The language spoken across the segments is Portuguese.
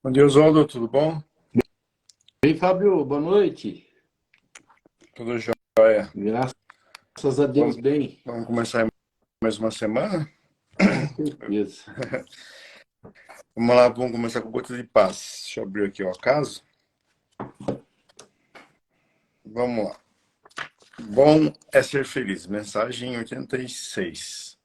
Bom dia, Oswaldo, tudo bom? Ei, Fábio, boa noite. Tudo jóia. Graças a Deus, Vamos, bem. vamos começar mais uma semana? Com certeza. Vamos lá, vamos começar com Gota de Paz. Deixa eu abrir aqui o acaso. Vamos lá. Bom é ser feliz. Mensagem 86.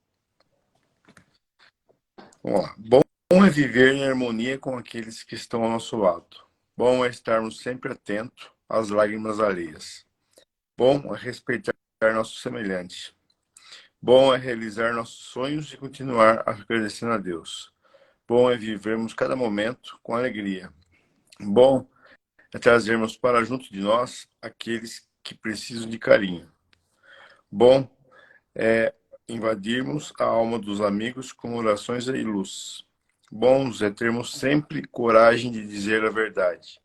Vamos lá. Bom é viver em harmonia com aqueles que estão ao nosso lado. Bom é estarmos sempre atentos às lágrimas alheias. Bom é respeitar nossos semelhantes. Bom é realizar nossos sonhos e continuar agradecendo a Deus. Bom é vivermos cada momento com alegria. Bom é trazermos para junto de nós aqueles que precisam de carinho. Bom é invadirmos a alma dos amigos com orações e luz. Bons é termos sempre coragem de dizer a verdade.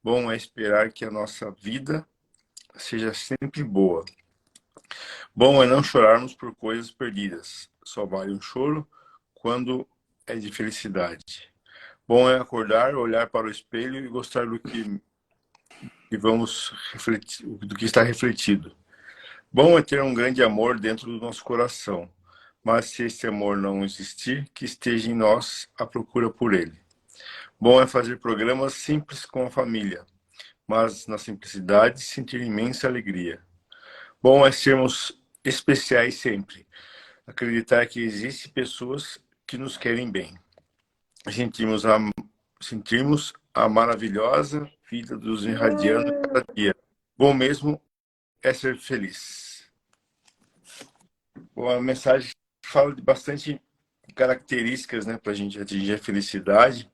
Bom é esperar que a nossa vida seja sempre boa. Bom é não chorarmos por coisas perdidas. Só vale um choro quando é de felicidade. Bom é acordar, olhar para o espelho e gostar que vamos refletir, do que está refletido. Bom é ter um grande amor dentro do nosso coração, mas se esse amor não existir, que esteja em nós a procura por ele. Bom é fazer programas simples com a família, mas na simplicidade sentir imensa alegria. Bom é sermos especiais sempre, acreditar que existem pessoas que nos querem bem. Sentirmos a maravilhosa vida dos irradiando cada dia. Bom mesmo é ser feliz. Bom, a mensagem fala de bastante características, né, para a gente atingir a felicidade,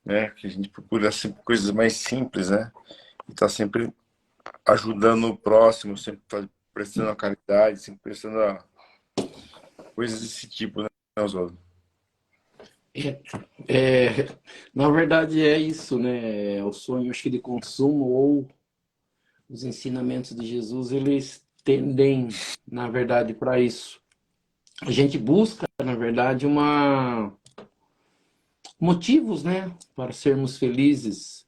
né, que a gente procura sempre coisas mais simples, né, e tá sempre ajudando o próximo, sempre prestando a caridade, sempre prestando a coisas desse tipo, né, Oswaldo? É, na verdade é isso, né? O sonho, acho que de consumo ou os ensinamentos de Jesus, eles tendem, na verdade, para isso. A gente busca, na verdade, motivos, né, para sermos felizes,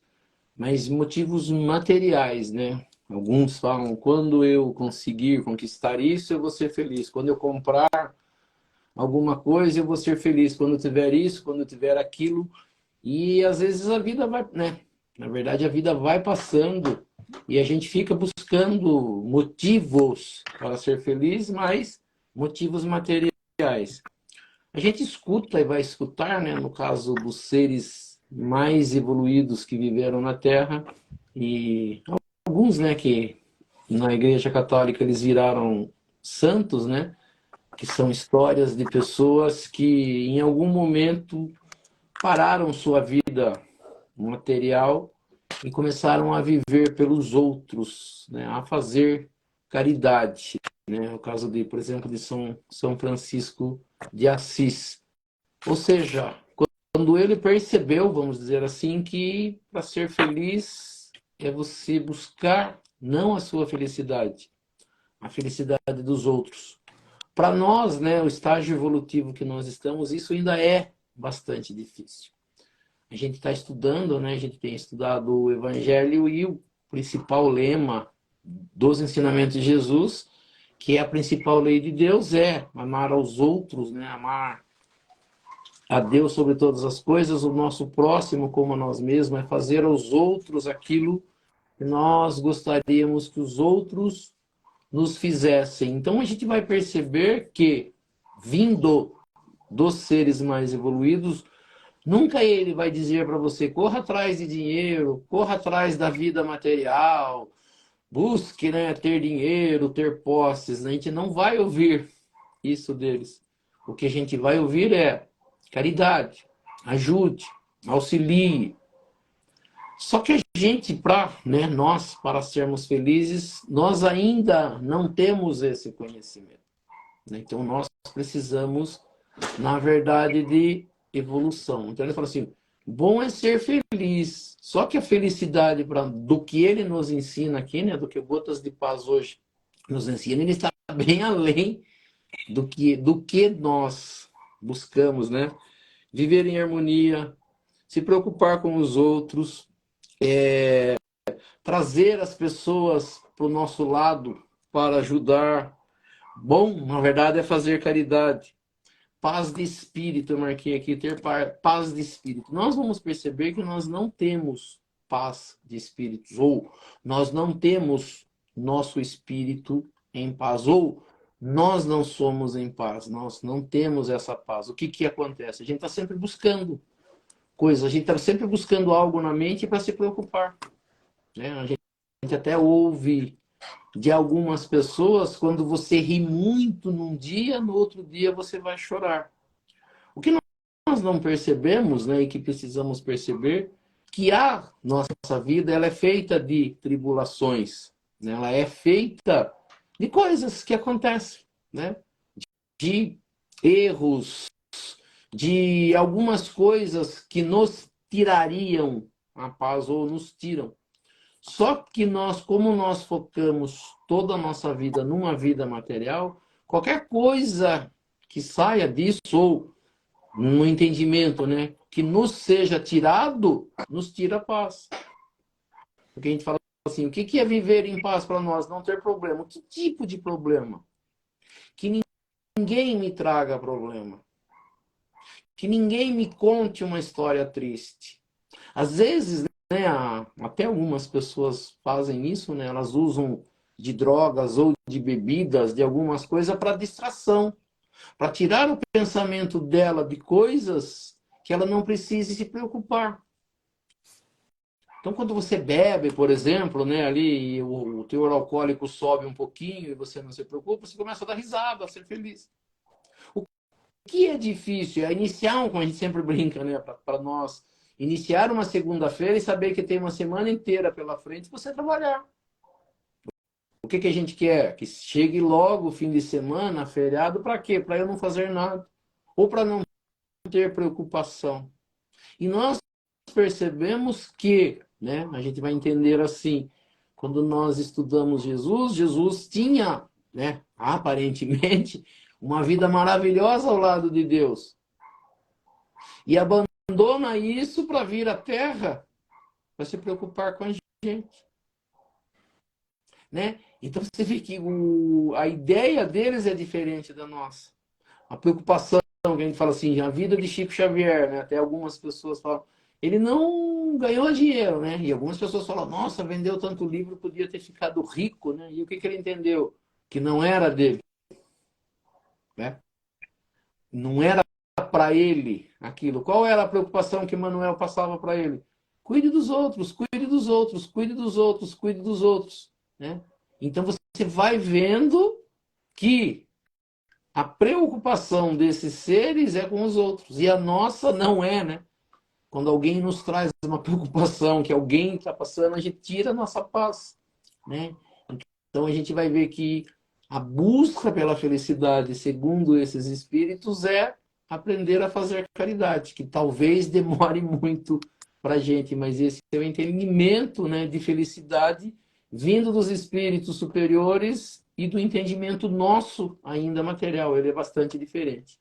mas motivos materiais, né? Alguns falam, quando eu conseguir conquistar isso, eu vou ser feliz. Quando eu comprar alguma coisa, eu vou ser feliz. Quando eu tiver isso, quando eu tiver aquilo. E às vezes a vida vai, né? Na verdade, a vida vai passando e a gente fica buscando motivos para ser feliz, mas motivos materiais. A gente escuta e vai escutar, né? No caso dos seres mais evoluídos que viveram na Terra, e alguns, né, que na Igreja Católica eles viraram santos, né? Que são histórias de pessoas que em algum momento pararam sua vida material e começaram a viver pelos outros, né? A fazer caridade, né? O caso de, por exemplo, de São Francisco de Assis. Ou seja, quando ele percebeu, vamos dizer assim, que para ser feliz é você buscar não a sua felicidade, a felicidade dos outros. Para nós, né, o estágio evolutivo que nós estamos, isso ainda é bastante difícil. A gente está estudando, né, a gente tem estudado o Evangelho e o principal lema dos ensinamentos de Jesus, que é a principal lei de Deus, é amar aos outros, né, amar a Deus sobre todas as coisas, o nosso próximo como a nós mesmos, é fazer aos outros aquilo que nós gostaríamos que os outros nos fizessem. Então a gente vai perceber que, vindo dos seres mais evoluídos, nunca ele vai dizer para você, corra atrás de dinheiro, corra atrás da vida material, busque, né, ter dinheiro, ter posses. A gente não vai ouvir isso deles. O que a gente vai ouvir é caridade, ajude, auxilie. Só que a gente, né, nós, para sermos felizes, nós ainda não temos esse conhecimento, né? Então nós precisamos, na verdade, de evolução. Então ele fala assim, bom é ser feliz. Só que a felicidade, do que ele nos ensina aqui, né, do que o Gotas de Paz hoje nos ensina, ele está bem além do que nós buscamos, né? Viver em harmonia, se preocupar com os outros, trazer as pessoas para o nosso lado para ajudar. Bom, na verdade, é fazer caridade. Paz de espírito, eu marquei aqui, ter paz de espírito. Nós vamos perceber que nós não temos paz de espírito, ou nós não temos nosso espírito em paz, ou nós não somos em paz, nós não temos essa paz. O que que acontece? A gente está sempre buscando coisas, a gente está sempre buscando algo na mente para se preocupar, né? A gente até ouve de algumas pessoas, quando você ri muito num dia, no outro dia você vai chorar. O que nós não percebemos, né, e que precisamos perceber, que a nossa vida ela é feita de tribulações, né? Ela é feita de coisas que acontecem, né? De erros, de algumas coisas que nos tirariam a paz ou nos tiram. Só que nós, como nós focamos toda a nossa vida numa vida material, qualquer coisa que saia disso, ou no entendimento, né, que nos seja tirado, nos tira a paz. Porque a gente fala assim, o que é viver em paz para nós? Não ter problema. Que tipo de problema? Que ninguém me traga problema. Que ninguém me conte uma história triste. Às vezes, né, até algumas pessoas fazem isso, né? Elas usam de drogas ou de bebidas, de algumas coisas para distração, para tirar o pensamento dela de coisas que ela não precise se preocupar. Então, quando você bebe, por exemplo, né, ali o teor alcoólico sobe um pouquinho e você não se preocupa, você começa a dar risada, a ser feliz. O que é difícil é iniciar, como a gente sempre brinca, né, para nós, iniciar uma segunda-feira e saber que tem uma semana inteira pela frente para você trabalhar. O que a gente quer? Que chegue logo o fim de semana, feriado, para quê? Para eu não fazer nada. Ou para não ter preocupação. E nós percebemos que, né, a gente vai entender assim, quando nós estudamos Jesus, Jesus tinha, né, aparentemente, uma vida maravilhosa ao lado de Deus. E abandona isso para vir à Terra, para se preocupar com a gente. Né? Então você vê que a ideia deles é diferente da nossa. A preocupação, que a gente fala assim, a vida de Chico Xavier, né? Até algumas pessoas falam, ele não ganhou dinheiro, né? E algumas pessoas falam, nossa, vendeu tanto livro, podia ter ficado rico, né? E o que ele entendeu? Que não era dele, né? Não era para ele aquilo. Qual era a preocupação que Manuel passava para ele? Cuide dos outros, cuide dos outros, cuide dos outros, cuide dos outros, né? Então você vai vendo que a preocupação desses seres é com os outros e a nossa não é, né? Quando alguém nos traz uma preocupação que alguém está passando, a gente tira a nossa paz, né? Então a gente vai ver que a busca pela felicidade, segundo esses espíritos, é aprender a fazer caridade, que talvez demore muito para a gente, mas esse é o entendimento, né, de felicidade vindo dos espíritos superiores e do entendimento nosso ainda material. Ele é bastante diferente.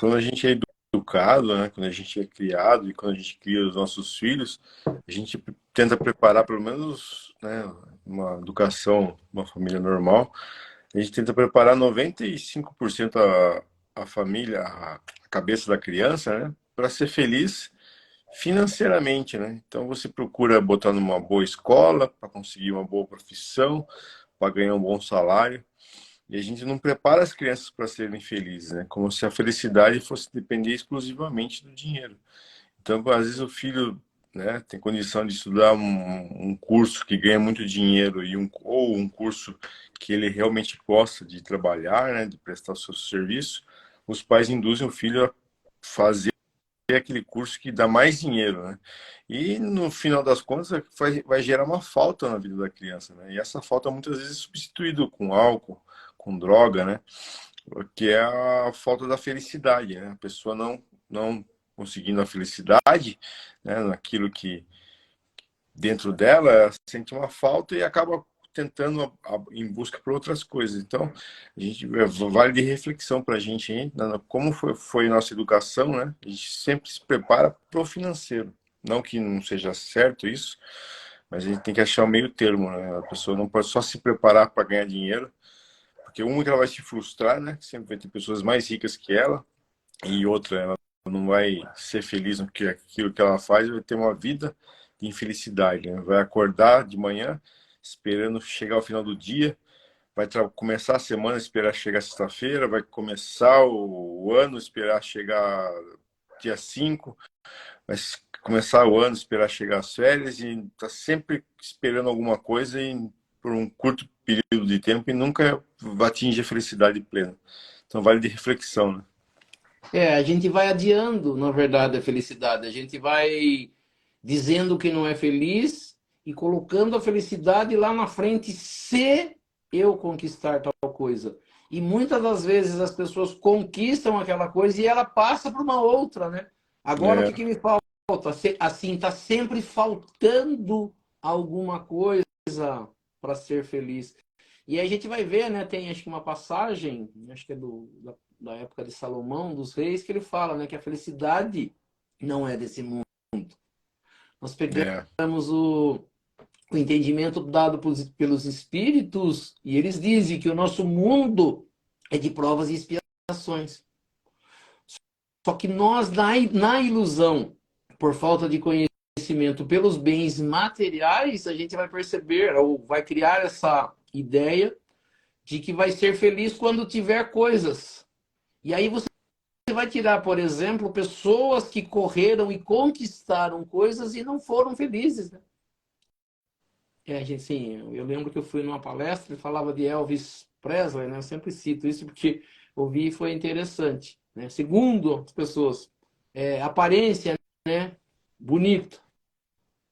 Quando a gente é educado, né, quando a gente é criado e quando a gente cria os nossos filhos, a gente tenta preparar pelo menos, né, uma educação, uma família normal, a gente tenta preparar 95% a família, a cabeça da criança, né, para ser feliz financeiramente, né? Então você procura botar numa boa escola para conseguir uma boa profissão, para ganhar um bom salário. E a gente não prepara as crianças para serem felizes, né? Como se a felicidade fosse depender exclusivamente do dinheiro. Então, às vezes o filho, né, tem condição de estudar um curso que ganha muito dinheiro ou um curso que ele realmente gosta de trabalhar, né, de prestar o seu serviço, os pais induzem o filho a fazer aquele curso que dá mais dinheiro, né? E no final das contas vai gerar uma falta na vida da criança, né? E essa falta muitas vezes é substituída com álcool, com droga, né? Que é a falta da felicidade, né? A pessoa não conseguindo a felicidade, né, naquilo que dentro dela ela sente uma falta e acaba tentando em busca por outras coisas. Então, a gente vale de reflexão para a gente, hein? Como foi nossa educação, né? A gente sempre se prepara para o financeiro. Não que não seja certo isso, mas a gente tem que achar o meio termo, né? A pessoa não pode só se preparar para ganhar dinheiro, porque uma que ela vai se frustrar, né? Sempre vai ter pessoas mais ricas que ela, e outra, ela não vai ser feliz no que aquilo que ela faz, vai ter uma vida de infelicidade, né? Vai acordar de manhã esperando chegar ao final do dia, vai começar a semana esperar chegar sexta-feira, vai começar o ano esperar chegar dia 5, vai começar o ano esperar chegar as férias e tá sempre esperando alguma coisa por um curto período de tempo e nunca vai atingir a felicidade plena. Então vale de reflexão, né? A gente vai adiando, na verdade, a felicidade. A gente vai dizendo que não é feliz e colocando a felicidade lá na frente se eu conquistar tal coisa. E muitas das vezes as pessoas conquistam aquela coisa e ela passa para uma outra, né? Agora o que É, que me falta? Assim, tá sempre faltando alguma coisa para ser feliz. E aí a gente vai ver, né? Tem acho que uma passagem, acho que é da época de Salomão, dos reis, que ele fala, né? Que a felicidade não é desse mundo. Nós é, pegamos o entendimento dado pelos espíritos e eles dizem que o nosso mundo é de provas e expiações. Só que nós, na ilusão, por falta de conhecimento pelos bens materiais, a gente vai perceber ou vai criar essa ideia de que vai ser feliz quando tiver coisas. E aí você vai tirar, por exemplo, pessoas que correram e conquistaram coisas e não foram felizes, né? Gente, sim, eu lembro que eu fui numa palestra e falava de Elvis Presley, né? Eu sempre cito isso porque ouvi e foi interessante, né? Segundo as pessoas, aparência, né? Bonito.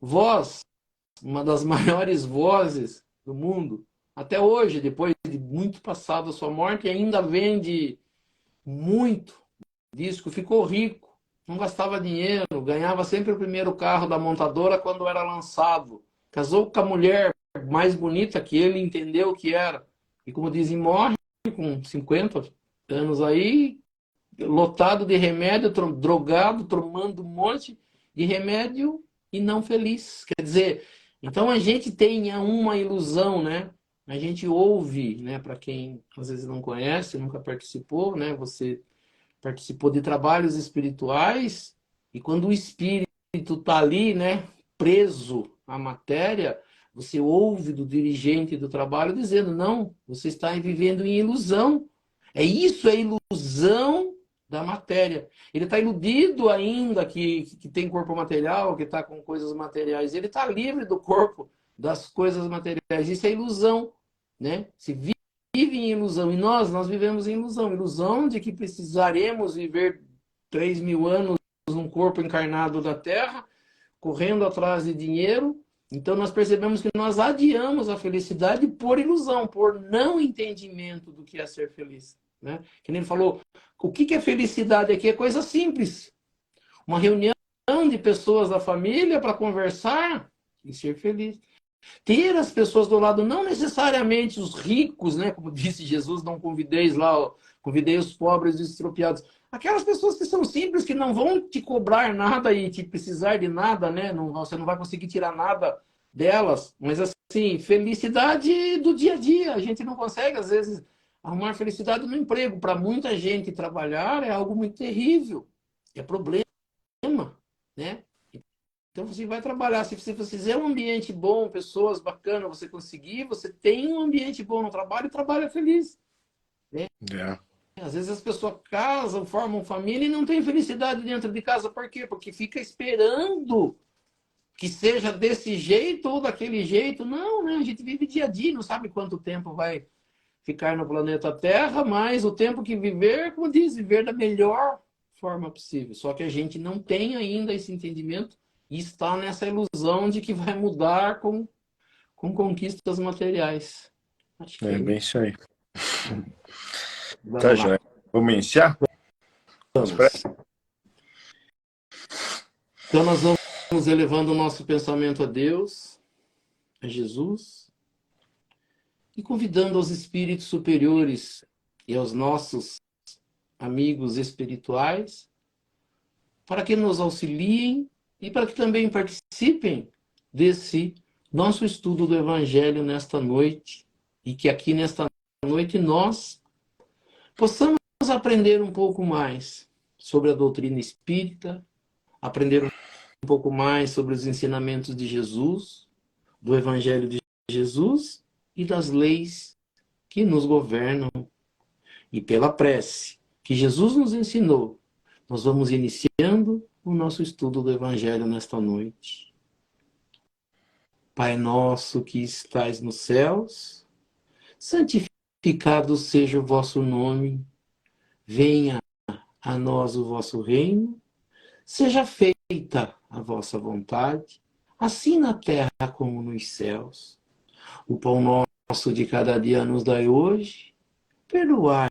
Voz, uma das maiores vozes do mundo. Até hoje, depois de muito passado a sua morte, ainda vende muito disco, ficou rico, não gastava dinheiro, ganhava sempre o primeiro carro da montadora quando era lançado. Casou com a mulher mais bonita que ele entendeu que era. E como dizem, morre com 50 anos aí, lotado de remédio, drogado, tomando um monte de remédio e não feliz. Quer dizer, então a gente tem uma ilusão, né? A gente ouve, né? Para quem às vezes não conhece, nunca participou, né? Você participou de trabalhos espirituais e quando o espírito está ali, né? Preso à matéria, você ouve do dirigente do trabalho dizendo, não, você está vivendo em ilusão. É isso, é ilusão da matéria. Ele está iludido ainda que tem corpo material, que está com coisas materiais. Ele está livre do corpo, das coisas materiais. Isso é ilusão, né? Se vive em ilusão. E nós vivemos em ilusão. Ilusão de que precisaremos viver 3.000 anos num corpo encarnado da Terra, correndo atrás de dinheiro. Então nós percebemos que nós adiamos a felicidade por ilusão, por não entendimento do que é ser feliz. Né? Que nem ele falou, o que é felicidade aqui? É coisa simples. Uma reunião de pessoas da família para conversar e ser feliz. Ter as pessoas do lado, não necessariamente os ricos, né? Como disse Jesus, não convideis lá, convidei os pobres e os estropiados. Aquelas pessoas que são simples, que não vão te cobrar nada e te precisar de nada, né? Não, você não vai conseguir tirar nada delas. Mas assim, felicidade do dia a dia. A gente não consegue, às vezes, arrumar felicidade no emprego. Para muita gente, trabalhar é algo muito terrível. É problema, né? Então você vai trabalhar, se você fizer um ambiente bom, pessoas bacanas, você conseguir, você tem um ambiente bom no trabalho e trabalha feliz. Né? é, Às vezes as pessoas casam, formam família e não tem felicidade dentro de casa. Por quê? Porque fica esperando que seja desse jeito ou daquele jeito. Não, né? A gente vive dia a dia, não sabe quanto tempo vai ficar no planeta Terra, mas o tempo que viver, como diz, viver da melhor forma possível. Só que a gente não tem ainda esse entendimento e está nessa ilusão de que vai mudar com conquistas materiais. Acho que é é bem isso. isso aí. Tá, Vamos lá. joia. Vamos iniciar? Vamos para Vamos. Então nós vamos elevando o nosso pensamento a Deus, a Jesus, e convidando aos espíritos superiores e aos nossos amigos espirituais para que nos auxiliem e para que também participem desse nosso estudo do Evangelho nesta noite, e que aqui nesta noite nós possamos aprender um pouco mais sobre a doutrina espírita, aprender um pouco mais sobre os ensinamentos de Jesus, do Evangelho de Jesus e das leis que nos governam. E pela prece que Jesus nos ensinou, nós vamos iniciando o nosso estudo do Evangelho nesta noite. Pai nosso que estais nos céus, santificado seja o vosso nome, venha a nós o vosso reino, seja feita a vossa vontade, assim na terra como nos céus. O pão nosso de cada dia nos dai hoje, perdoai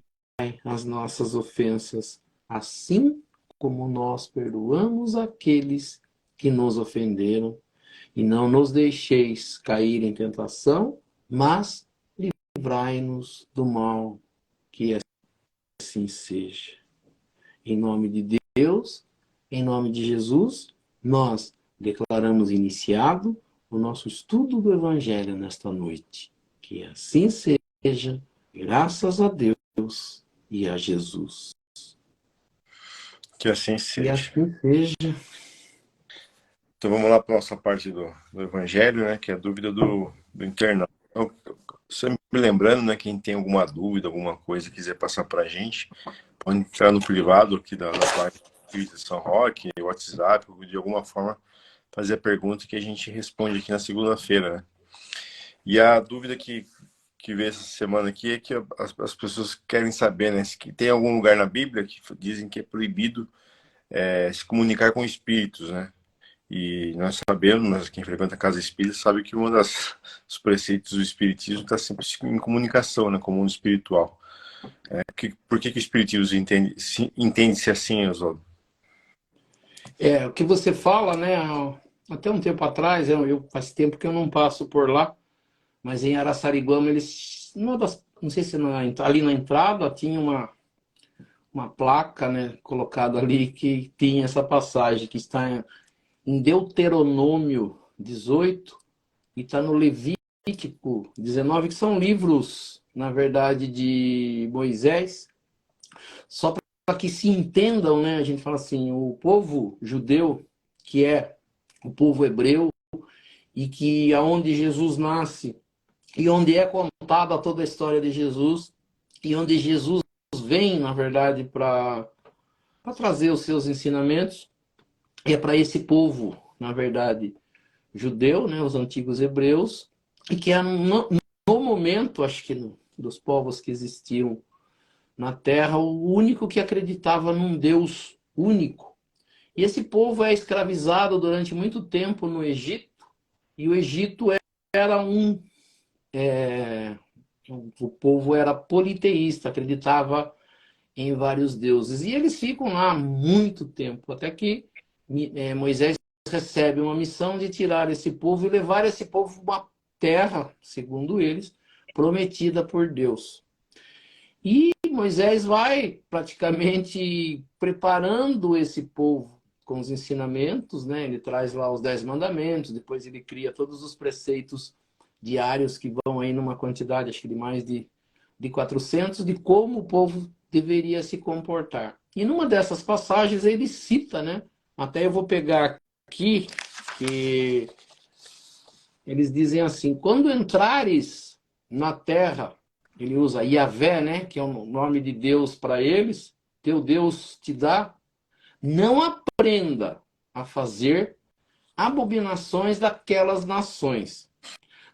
as nossas ofensas, assim como nós perdoamos aqueles que nos ofenderam. E não nos deixeis cair em tentação, mas livrai-nos do mal, que assim seja. Em nome de Deus, em nome de Jesus, nós declaramos iniciado o nosso estudo do Evangelho nesta noite. Que assim seja, graças a Deus e a Jesus. Que assim E seja. assim seja. Então vamos lá para a nossa parte do Evangelho, né? Que é a dúvida do internauta. Então, sempre lembrando, né? Quem tem alguma dúvida, alguma coisa, quiser passar para a gente, pode entrar no privado aqui da página Espírita São Roque, WhatsApp, de alguma forma fazer a pergunta que a gente responde aqui na segunda-feira, né? E a dúvida que veio essa semana aqui é que as pessoas querem saber, né? Se tem algum lugar na Bíblia que dizem que é proibido se comunicar com espíritos, né? E nós sabemos, mas quem frequenta a casa espírita sabe que dos preceitos do espiritismo está sempre em comunicação, né, com o mundo espiritual. Por que o espiritismo entende-se assim, Oswaldo? O que você fala, né? Até um tempo atrás, faz tempo que eu não passo por lá, mas em Araçariguama eles, não sei se ali na entrada tinha uma placa, né, colocada ali que tinha essa passagem que está em Deuteronômio 18 e está no Levítico 19, que são livros, na verdade, de Moisés. Só para que se entendam, né? A gente fala assim, o povo judeu, que é o povo hebreu, e que aonde Jesus nasce, e onde é contada toda a história de Jesus, e onde Jesus vem, na verdade, para trazer os seus ensinamentos, e é para esse povo, na verdade, judeu, né, os antigos hebreus, e que é no momento, acho que dos povos que existiam na Terra, o único que acreditava num Deus único. E esse povo é escravizado durante muito tempo no Egito, e o Egito era o povo era politeísta, acreditava em vários deuses. E eles ficam lá muito tempo, até que Moisés recebe uma missão de tirar esse povo e levar esse povo para uma terra, segundo eles, prometida por Deus. E Moisés vai praticamente preparando esse povo com os ensinamentos, né? Ele traz lá os 10 mandamentos, depois ele cria todos os preceitos diários que vão aí numa quantidade, acho que de mais de 400, de como o povo deveria se comportar. E numa dessas passagens ele cita, né? Até eu vou pegar aqui, que eles dizem assim: quando entrares na terra, ele usa Yahvé, né? Que é o nome de Deus para eles, teu Deus te dá, não aprenda a fazer abominações daquelas nações.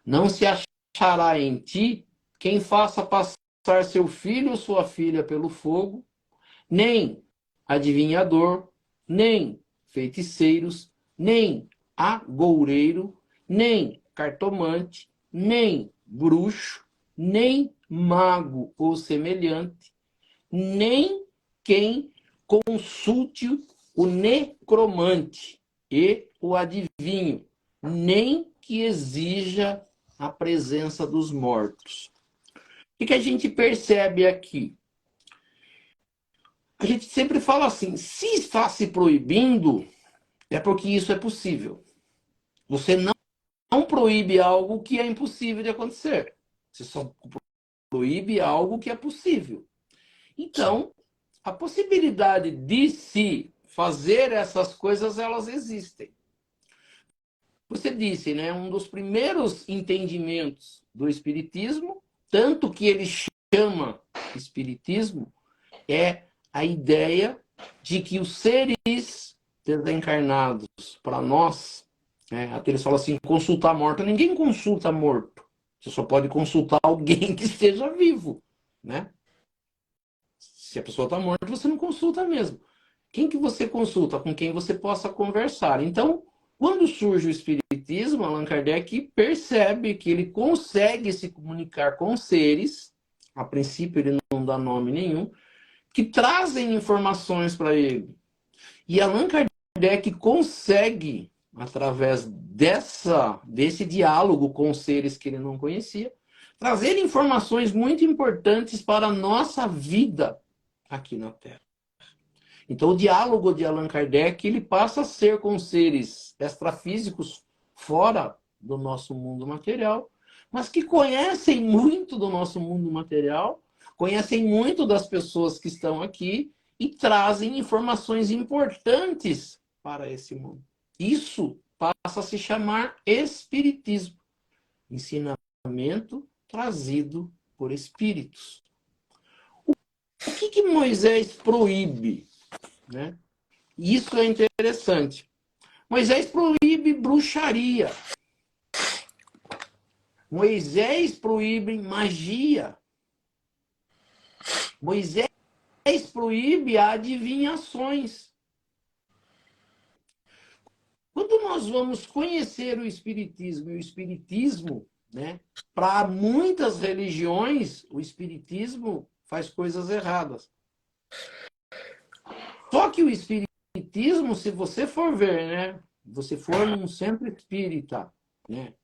Não se achará em ti quem faça passar seu filho ou sua filha pelo fogo, nem adivinhador, nem feiticeiros, nem agoureiro, nem cartomante, nem bruxo, nem mago ou semelhante, nem quem consulte o necromante e o adivinho, nem que exija a presença dos mortos. que a gente percebe aqui? A gente sempre fala assim, se está se proibindo, é porque isso é possível. Você não proíbe algo que é impossível de acontecer. Você só proíbe algo que é possível. Sim. Então, a possibilidade de se fazer essas coisas, elas existem. Você disse, né? Um dos primeiros entendimentos do Espiritismo, tanto que ele chama Espiritismo, é a ideia de que os seres desencarnados, para nós, né, até eles falam assim, consultar morto. Ninguém consulta morto. Você só pode consultar alguém que esteja vivo, né? Se a pessoa está morta, você não consulta mesmo. Quem que você consulta? Com quem você possa conversar. Então, quando surge o Espiritismo, Allan Kardec percebe que ele consegue se comunicar com seres, a princípio ele não dá nome nenhum, que trazem informações para ele. E Allan Kardec consegue, através desse diálogo com seres que ele não conhecia, trazer informações muito importantes para a nossa vida aqui na Terra. Então, o diálogo de Allan Kardec ele passa a ser com seres extrafísicos fora do nosso mundo material, mas que conhecem muito do nosso mundo material, conhecem muito das pessoas que estão aqui e trazem informações importantes para esse mundo. Isso passa a se chamar espiritismo, ensinamento trazido por espíritos. O que Moisés proíbe, né? Isso é interessante. Moisés proíbe bruxaria. Moisés proíbe magia. Moisés proíbe adivinhações. Quando nós vamos conhecer o Espiritismo, e o Espiritismo, né, para muitas religiões, o Espiritismo faz coisas erradas. Só que o Espiritismo, se você for ver, né, você for num centro espírita, né,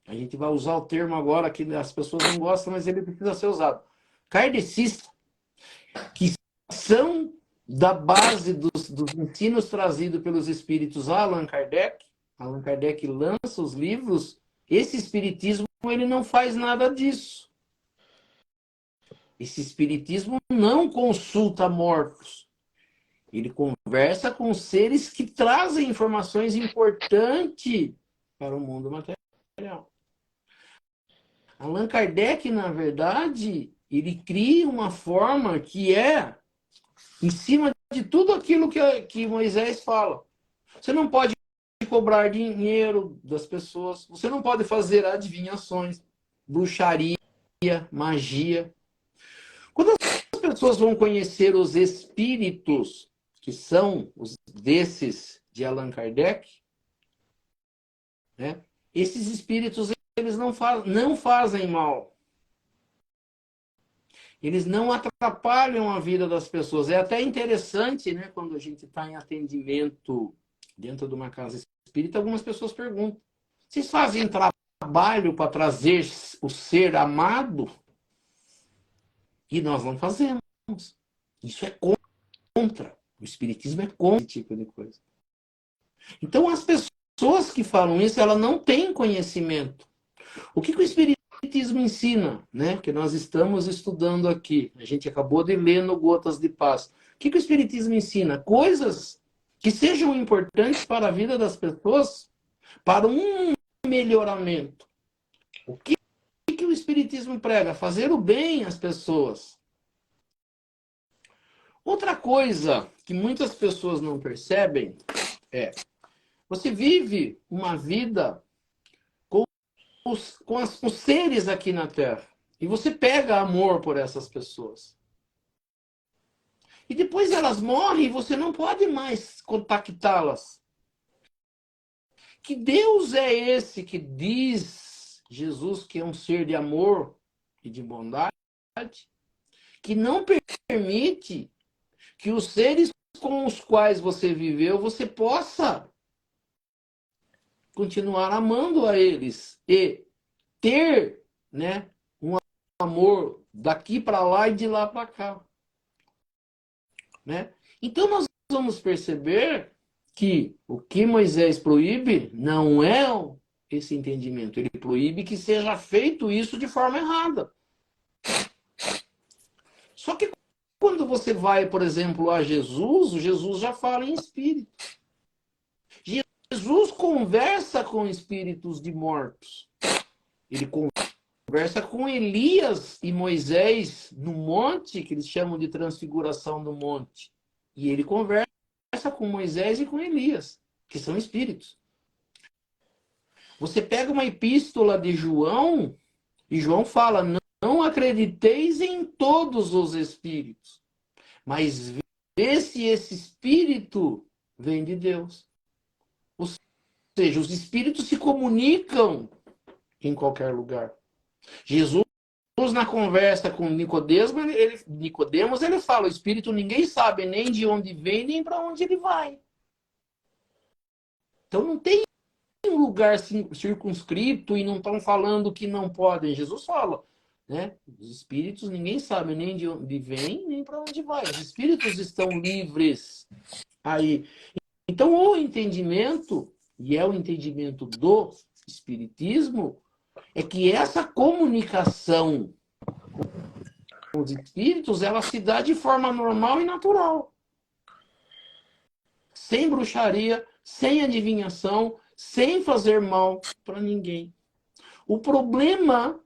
a gente vai usar o termo agora que as pessoas não gostam, mas ele precisa ser usado. Kardecista, que são da base dos ensinos trazidos pelos espíritos a Allan Kardec. Allan Kardec lança os livros. Esse espiritismo ele não faz nada disso. Esse espiritismo não consulta mortos. Ele conversa com seres que trazem informações importantes para o mundo material. Allan Kardec, na verdade, ele cria uma forma que é em cima de tudo aquilo que Moisés fala. Você não pode cobrar dinheiro das pessoas, você não pode fazer adivinhações, bruxaria, magia. Quando as pessoas vão conhecer os espíritos, que são os desses de Allan Kardec, né? Esses espíritos eles não fazem mal. Eles não atrapalham a vida das pessoas. É até interessante, né, quando a gente está em atendimento dentro de uma casa espírita, algumas pessoas perguntam: vocês fazem trabalho para trazer o ser amado? E nós não fazemos. Isso é contra. O espiritismo é contra esse tipo de coisa. Então, as pessoas que falam isso, elas não têm conhecimento. O que o Espiritismo ensina, né? Que nós estamos estudando aqui. A gente acabou de ler no Gotas de Paz. O que o Espiritismo ensina? Coisas que sejam importantes para a vida das pessoas, para um melhoramento. O que o Espiritismo prega? Fazer o bem às pessoas. Outra coisa que muitas pessoas não percebem é: você vive uma vida com os seres aqui na Terra. E você pega amor por essas pessoas. E depois elas morrem e você não pode mais contactá-las. Que Deus é esse que diz Jesus que é um ser de amor e de bondade, que não permite que os seres com os quais você viveu, você possa continuar amando a eles e ter, né, um amor daqui para lá e de lá para cá, né? Então nós vamos perceber que o que Moisés proíbe não é esse entendimento. Ele proíbe que seja feito isso de forma errada. Só que quando você vai, por exemplo, a Jesus, o Jesus já fala em espírito. Jesus conversa com espíritos de mortos. Ele conversa com Elias e Moisés no monte, que eles chamam de transfiguração do monte. E ele conversa com Moisés e com Elias, que são espíritos. Você pega uma epístola de João, e João fala, não acrediteis em todos os espíritos, mas vê se esse espírito vem de Deus. Ou seja, os espíritos se comunicam em qualquer lugar. Jesus, na conversa com Nicodemos, ele fala, o espírito ninguém sabe nem de onde vem, nem para onde ele vai. Então não tem um lugar circunscrito e não estão falando que não podem. Jesus fala, né? Os espíritos ninguém sabe nem de onde vem, nem para onde vai. Os espíritos estão livres aí. Então o entendimento, e é o entendimento do espiritismo, é que essa comunicação com os espíritos, ela se dá de forma normal e natural. Sem bruxaria, sem adivinhação, sem fazer mal para ninguém. O problema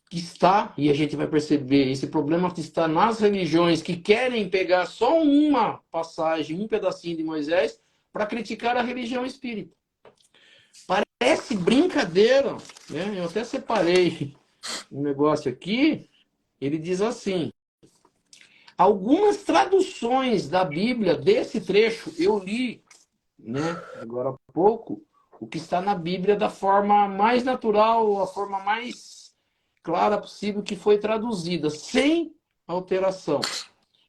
que está, e a gente vai perceber, esse problema que está nas religiões que querem pegar só uma passagem, um pedacinho de Moisés, para criticar a religião espírita. Parece brincadeira, né? Eu até separei um negócio aqui, ele diz assim, algumas traduções da Bíblia desse trecho, eu li, né, agora há pouco, o que está na Bíblia da forma mais natural, a forma mais clara possível que foi traduzida, sem alteração.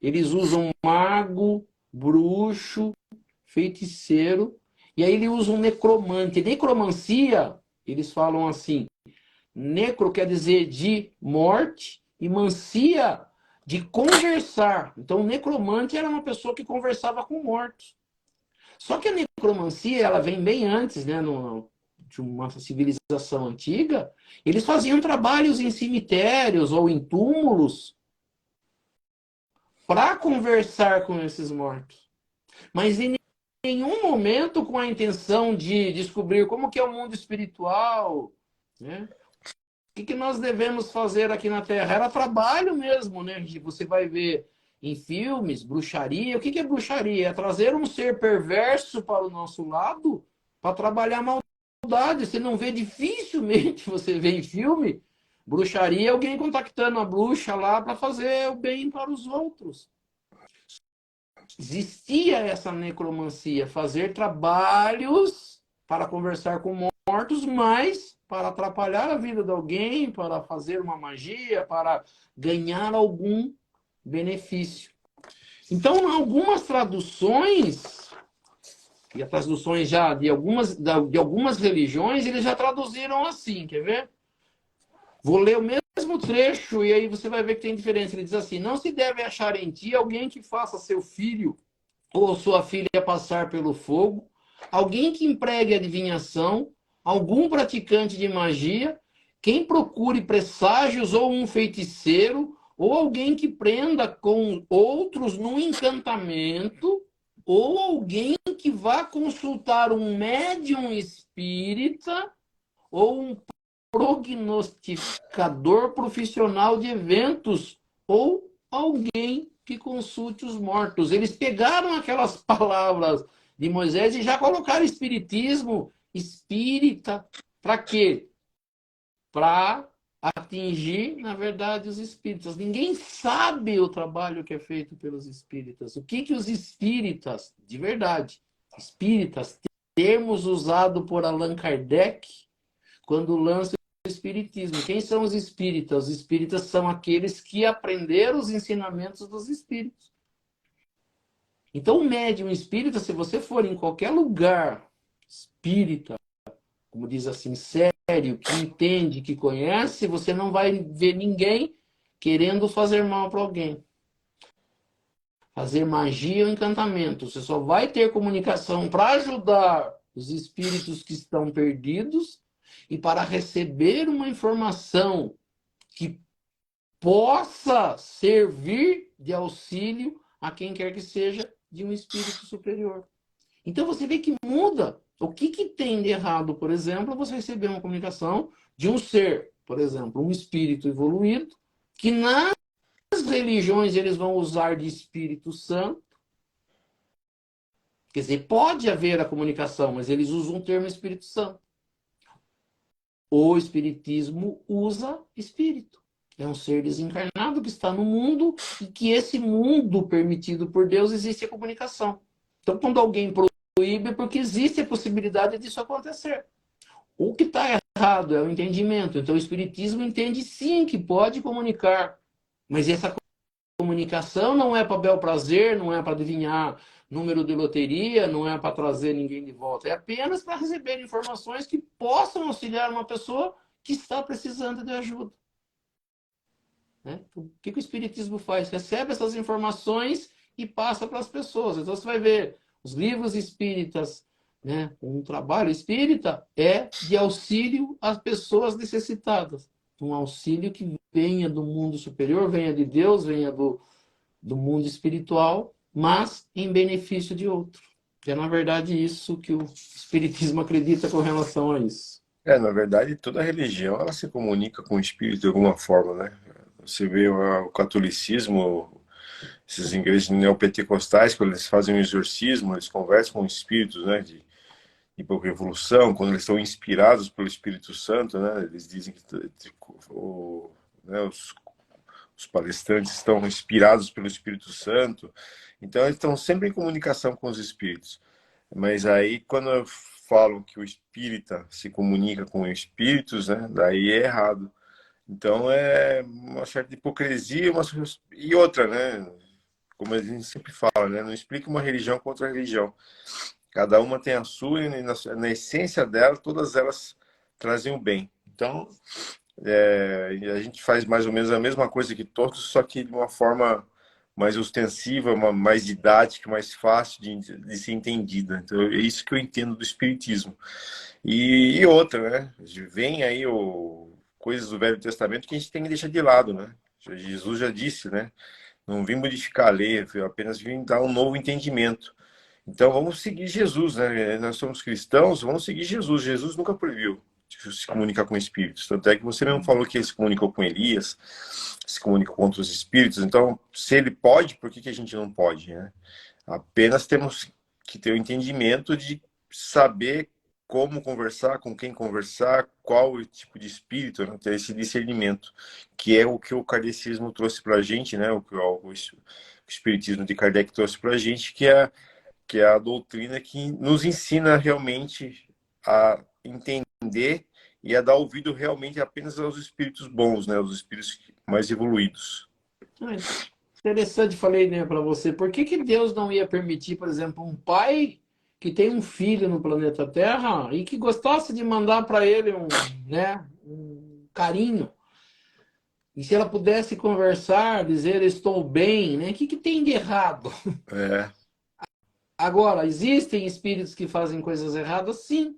Eles usam mago, bruxo, feiticeiro, e aí eles usam necromante. Necromancia, eles falam assim, necro quer dizer de morte, e mancia de conversar. Então, o necromante era uma pessoa que conversava com mortos. Só que a necromancia, ela vem bem antes, né, de uma civilização antiga. Eles faziam trabalhos em cemitérios ou em túmulos para conversar com esses mortos. Mas em nenhum momento com a intenção de descobrir como que é o mundo espiritual, né? O que nós devemos fazer aqui na Terra? Era trabalho mesmo, né? Você vai ver em filmes, bruxaria. O que é bruxaria? É trazer um ser perverso para o nosso lado para trabalhar a maldade. Você não vê, dificilmente você vê em filme, bruxaria, alguém contactando a bruxa lá para fazer o bem para os outros. Existia essa necromancia, fazer trabalhos para conversar com mortos, mas para atrapalhar a vida de alguém, para fazer uma magia, para ganhar algum benefício. Então, algumas traduções, e as traduções já de algumas religiões, eles já traduziram assim, quer ver? Vou ler o mesmo trecho e aí você vai ver que tem diferença. Ele diz assim, não se deve achar em ti alguém que faça seu filho ou sua filha passar pelo fogo, alguém que empregue adivinhação, algum praticante de magia, quem procure presságios ou um feiticeiro, ou alguém que prenda com outros no encantamento, ou alguém que vá consultar um médium espírita ou um prognosticador profissional de eventos, ou alguém que consulte os mortos. Eles pegaram aquelas palavras de Moisés e já colocaram espiritismo, espírita, para quê? Para atingir, na verdade, os espíritas. Ninguém sabe o trabalho que é feito pelos espíritas. O que os espíritas, de verdade, espíritas, termos usado por Allan Kardec, quando lança o espiritismo. Quem são os espíritas? Os espíritas são aqueles que aprenderam os ensinamentos dos espíritos. Então, o médium espírita, se você for em qualquer lugar espírita, como diz assim, sério, que entende, que conhece, você não vai ver ninguém querendo fazer mal para alguém. Fazer magia ou encantamento. Você só vai ter comunicação para ajudar os espíritos que estão perdidos e para receber uma informação que possa servir de auxílio a quem quer que seja de um espírito superior. Então você vê que muda. O que tem de errado, por exemplo, você receber uma comunicação de um ser, por exemplo, um espírito evoluído, que nas religiões eles vão usar de Espírito Santo. Quer dizer, pode haver a comunicação, mas eles usam o termo Espírito Santo. O Espiritismo usa espírito. É um ser desencarnado que está no mundo e que esse mundo permitido por Deus existe a comunicação. Então, quando alguém proíbe, é porque existe a possibilidade disso acontecer. O que está errado é o entendimento. Então, o Espiritismo entende sim que pode comunicar, mas essa comunicação não é para bel prazer, não é para adivinhar número de loteria, não é para trazer ninguém de volta. É apenas para receber informações que possam auxiliar uma pessoa que está precisando de ajuda. Né? O que o Espiritismo faz? Recebe essas informações e passa para as pessoas. Então você vai ver os livros espíritas, né? Um trabalho espírita é de auxílio às pessoas necessitadas. Um auxílio que venha do mundo superior, venha de Deus, venha do mundo espiritual, mas em benefício de outro. É, na verdade, isso que o Espiritismo acredita com relação a isso. Na verdade, toda religião ela se comunica com o espírito de alguma forma, né? Você vê o catolicismo, esses igrejas neopentecostais, quando eles fazem um exorcismo, eles conversam com espíritos, né, de revolução, quando eles estão inspirados pelo Espírito Santo, né, eles dizem que né, os palestrantes estão inspirados pelo Espírito Santo, então eles estão sempre em comunicação com os espíritos. Mas aí, quando falam que o espírita se comunica com espíritos, né, daí é errado. Então é uma certa hipocrisia e outra, né? Como a gente sempre fala, né? Não explica uma religião com outra religião. Cada uma tem a sua e na essência dela, todas elas trazem o bem. Então, a gente faz mais ou menos a mesma coisa que todos, só que de uma forma mais ostensiva, mais didática, mais fácil de ser entendida. Então, é isso que eu entendo do espiritismo. E outra, né? Vem aí coisas do Velho Testamento que a gente tem que deixar de lado, né? Jesus já disse, né? Não vim modificar a lei, eu apenas vim dar um novo entendimento. Então vamos seguir Jesus, né? Nós somos cristãos, vamos seguir Jesus. Jesus nunca proibiu de se comunicar com espíritos. Tanto é que você mesmo falou que ele se comunicou com Elias, se comunicou com outros espíritos. Então, se ele pode, por que a gente não pode, né? Apenas temos que ter o entendimento de saber como conversar, com quem conversar, qual o tipo de espírito, né? Ter esse discernimento, que é o que o kardecismo trouxe para a gente, né? O espiritismo de Kardec trouxe para a gente, que é a doutrina que nos ensina realmente a entender e a dar ouvido realmente apenas aos espíritos bons, né? Aos espíritos mais evoluídos. Interessante, falei, né, para você. Por que Deus não ia permitir, por exemplo, um pai que tem um filho no planeta Terra e que gostasse de mandar para ele um carinho? E se ela pudesse conversar, dizer estou bem, né? O que tem de errado? É. Agora, existem espíritos que fazem coisas erradas? Sim.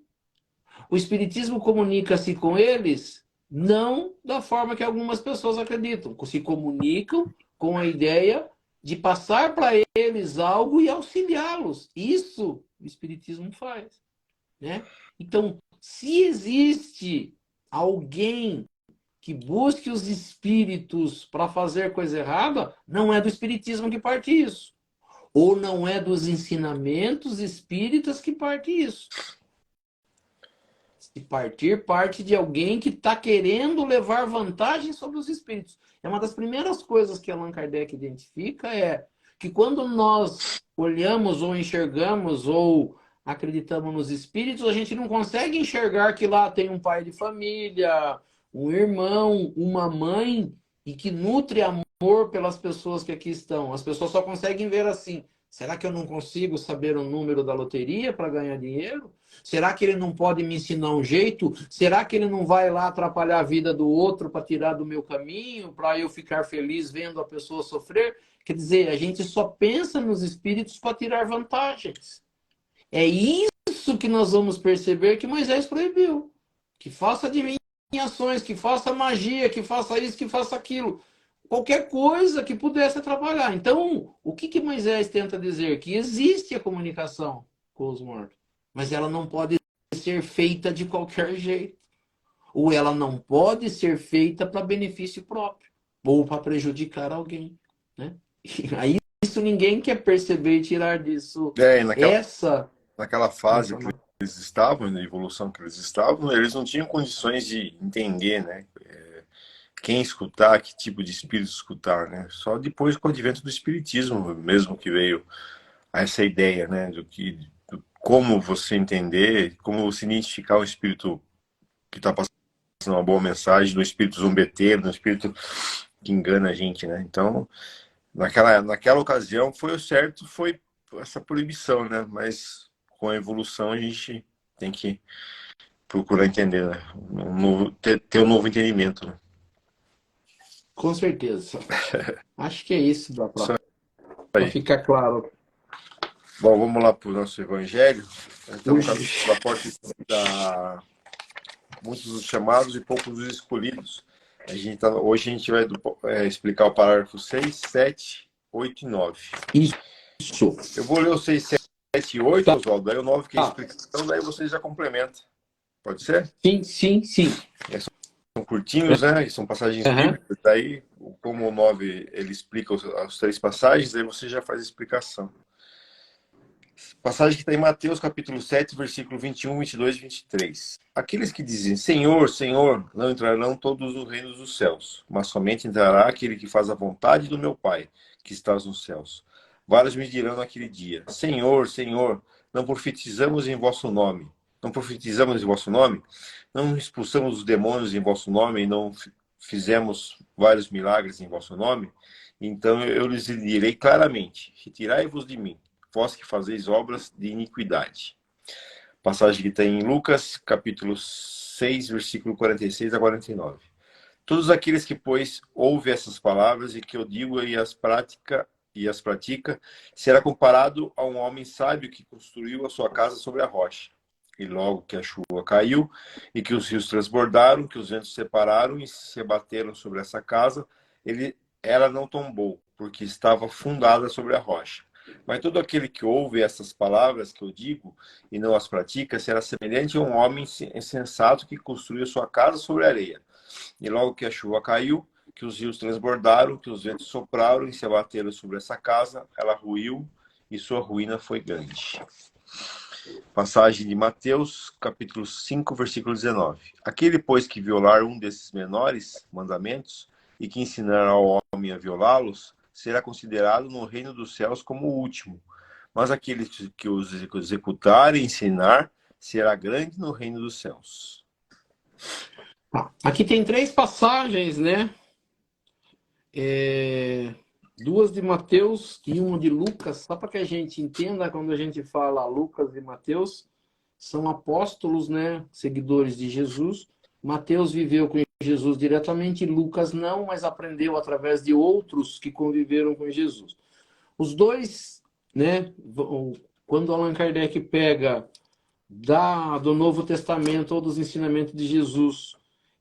O espiritismo comunica-se com eles não da forma que algumas pessoas acreditam. Se comunicam com a ideia de passar para eles algo e auxiliá-los. Isso o espiritismo faz, né? Então, se existe alguém que busque os espíritos para fazer coisa errada, não é do espiritismo que parte isso. Ou não é dos ensinamentos espíritas que parte isso. Se partir, parte de alguém que está querendo levar vantagem sobre os espíritos. É uma das primeiras coisas que Allan Kardec identifica é que quando nós olhamos ou enxergamos ou acreditamos nos espíritos, a gente não consegue enxergar que lá tem um pai de família, um irmão, uma mãe e que nutre amor pelas pessoas que aqui estão. As pessoas só conseguem ver assim, Será que eu não consigo saber o número da loteria para ganhar dinheiro? Será que ele não pode me ensinar um jeito? Será que ele não vai lá atrapalhar a vida do outro para tirar do meu caminho, para eu ficar feliz vendo a pessoa sofrer? Quer dizer, a gente só pensa nos espíritos para tirar vantagens. É isso que nós vamos perceber que Moisés proibiu. Que faça adivinhações, que faça magia, que faça isso, que faça aquilo. Qualquer coisa que pudesse atrapalhar. Então, o que Moisés tenta dizer? Que existe a comunicação com os mortos, mas ela não pode ser feita de qualquer jeito. Ou ela não pode ser feita para benefício próprio, ou para prejudicar alguém. Né? E aí, isso ninguém quer perceber e tirar disso É, e essa naquela fase que informação. eles estavam, na evolução que eles estavam, eles não tinham condições de entender, né? Quem escutar, que tipo de espírito escutar, né? Só depois com o advento do espiritismo mesmo que veio a essa ideia, né? Como você entender, como você identificar um espírito que está passando uma boa mensagem, do espírito zombeteiro, do espírito que engana a gente, né? Então, naquela ocasião, foi o certo, foi essa proibição, né? Mas com a evolução a gente tem que procurar entender, né? Ter um novo entendimento, né? Com certeza. Acho que é isso, dá Isso para aí. ficar claro. Bom, vamos lá para o nosso evangelho. Estamos no Hoje, capítulo da porta da muitos dos chamados e poucos dos escolhidos. Hoje a gente vai explicar o parágrafo 6, 7, 8 e 9. isso. Eu vou ler o 6, 7 e 8, Tá. Oswaldo, daí o 9 que é a explicação, daí vocês já complementam. Pode ser? Sim, sim, sim. São curtinhos, né? E são passagens Uhum. bíblicas, daí, como o 9 ele explica as três passagens, aí você já faz a explicação. Passagem que está em Mateus, capítulo 7, versículo 21, 22 e 23. Aqueles que dizem, Senhor, Senhor, não entrarão todos os reinos dos céus, mas somente entrará aquele que faz a vontade do meu Pai, que estás nos céus. Vários me dirão naquele dia, Senhor, Senhor, não profetizamos em vosso nome. Não profetizamos em vosso nome? Não expulsamos os demônios em vosso nome e não fizemos vários milagres em vosso nome? Então eu lhes direi claramente, retirai-vos de mim, vós que fazeis obras de iniquidade. Passagem que tem em Lucas, capítulo 6, versículo 46 a 49. Todos aqueles que, pois, ouvem essas palavras e que eu digo e as pratica, será comparado a um homem sábio que construiu a sua casa sobre a rocha. E logo que a chuva caiu, e que os rios transbordaram, que os ventos separaram e se abateram sobre essa casa, ela não tombou, porque estava fundada sobre a rocha. Mas todo aquele que ouve essas palavras que eu digo e não as pratica, será semelhante a um homem insensato que construiu sua casa sobre a areia. E logo que a chuva caiu, que os rios transbordaram, que os ventos sopraram e se abateram sobre essa casa, ela ruiu e sua ruína foi grande. Passagem de Mateus, capítulo 5, versículo 19. Aquele, pois, que violar um desses menores mandamentos e que ensinar ao homem a violá-los, será considerado no reino dos céus como o último. Mas aquele que os executar e ensinar será grande no reino dos céus. Aqui tem 3 passagens, né? Duas de Mateus e uma de Lucas, só para que a gente entenda, quando a gente fala Lucas e Mateus, são apóstolos, né? Seguidores de Jesus. Mateus viveu com Jesus diretamente, Lucas não, mas aprendeu através de outros que conviveram com Jesus. Os dois, né? Quando Allan Kardec pega do Novo Testamento ou dos ensinamentos de Jesus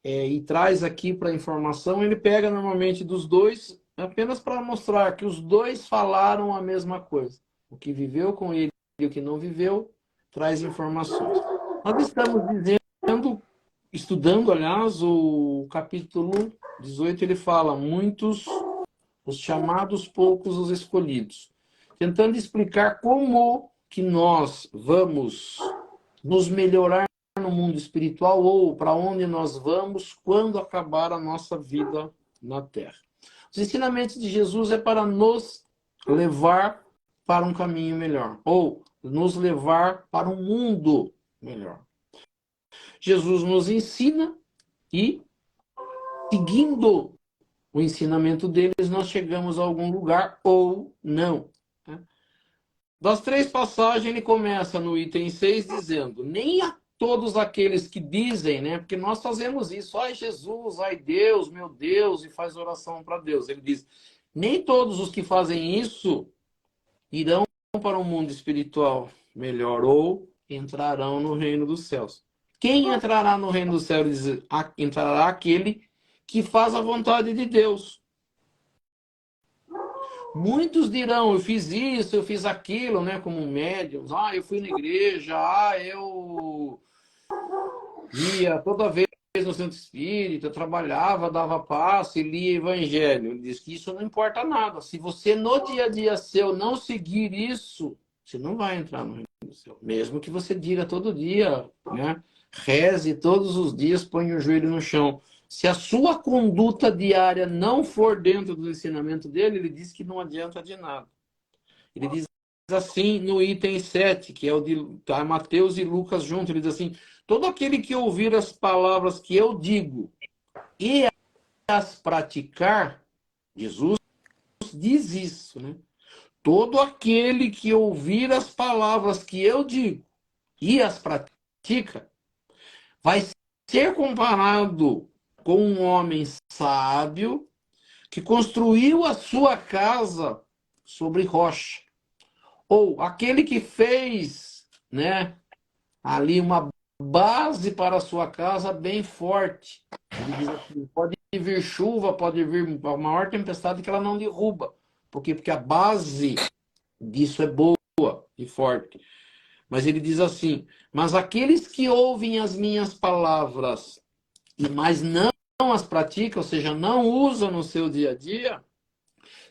e traz aqui para a informação, ele pega normalmente dos dois apenas para mostrar que os dois falaram a mesma coisa. O que viveu com ele e o que não viveu traz informações. Nós estamos estudando, aliás, o capítulo 18, ele fala muitos, os chamados, poucos, os escolhidos. Tentando explicar como que nós vamos nos melhorar no mundo espiritual ou para onde nós vamos quando acabar a nossa vida na Terra. Os ensinamentos de Jesus é para nos levar para um caminho melhor ou nos levar para um mundo melhor. Jesus nos ensina e, seguindo o ensinamento deles, nós chegamos a algum lugar ou não. Das 3 passagens, ele começa no item 6 dizendo: nem a todos aqueles que dizem, né? Porque nós fazemos isso, ai Jesus, ai Deus, meu Deus, e faz oração para Deus. Ele diz: nem todos os que fazem isso irão para um mundo espiritual melhor ou entrarão no reino dos céus. Quem entrará no reino dos céus? Diz, entrará aquele que faz a vontade de Deus. Muitos dirão, eu fiz isso, eu fiz aquilo, né, como médiums. Ah, eu fui na igreja, eu ia toda vez no centro espírita, trabalhava, dava passe, lia evangelho. Ele diz que isso não importa nada. Se você no dia a dia seu não seguir isso, você não vai entrar no reino do céu. Mesmo que você diga todo dia, né, reze todos os dias, põe o joelho no chão. Se a sua conduta diária não for dentro do ensinamento dele, ele diz que não adianta de nada. Ele diz assim no item 7, que é o de tá, Mateus e Lucas juntos, ele diz assim: todo aquele que ouvir as palavras que eu digo e as praticar, Jesus diz isso, né? Todo aquele que ouvir as palavras que eu digo e as pratica, vai ser comparado com um homem sábio que construiu a sua casa sobre rocha. Ou aquele que fez, né, ali uma base para a sua casa bem forte. Ele diz assim, pode vir chuva, pode vir a maior tempestade que ela não derruba. Por quê? Porque a base disso é boa e forte. Mas ele diz assim, mas aqueles que ouvem as minhas palavras, mas não as praticam, ou seja, não usam no seu dia a dia,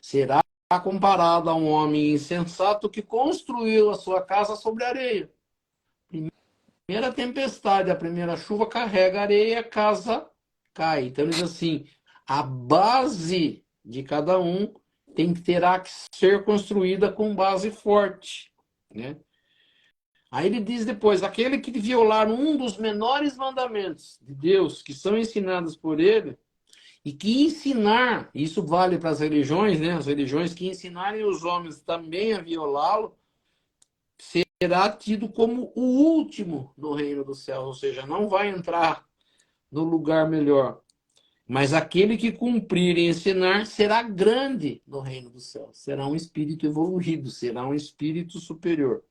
será comparado a um homem insensato que construiu a sua casa sobre areia. Primeira tempestade, a primeira chuva carrega areia, a casa cai. Então, ele diz assim, a base de cada um terá que ser construída com base forte, né? Aí ele diz depois, aquele que violar um dos menores mandamentos de Deus, que são ensinados por ele, e que ensinar, isso vale para as religiões, né? As religiões que ensinarem os homens também a violá-lo, será tido como o último no reino dos céus, ou seja, não vai entrar no lugar melhor. Mas aquele que cumprir e ensinar será grande no reino dos céus, será um espírito evoluído, será um espírito superior.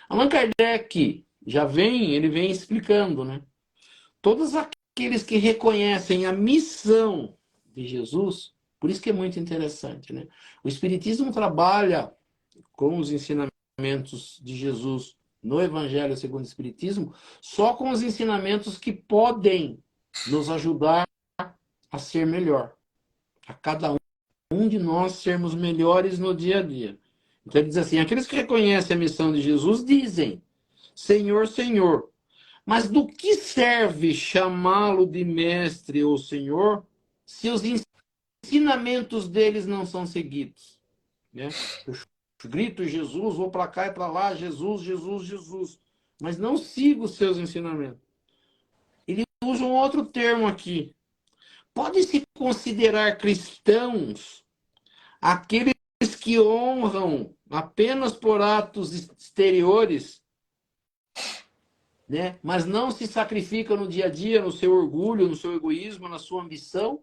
Allan Kardec ele vem explicando, né? Todos aqueles que reconhecem a missão de Jesus, por isso que é muito interessante, né? O Espiritismo trabalha com os ensinamentos de Jesus no Evangelho segundo o Espiritismo, só com os ensinamentos que podem nos ajudar a ser melhor, a cada um de nós sermos melhores no dia a dia. Então ele diz assim, aqueles que reconhecem a missão de Jesus dizem, Senhor, Senhor, mas do que serve chamá-lo de mestre ou senhor se os ensinamentos deles não são seguidos? Né? Eu grito Jesus, vou para cá e para lá, Jesus, Jesus, Jesus. Mas não sigo os seus ensinamentos. Ele usa um outro termo aqui. Pode-se considerar cristãos aqueles que honram apenas por atos exteriores, né? Mas não se sacrificam no dia a dia, no seu orgulho, no seu egoísmo, na sua ambição?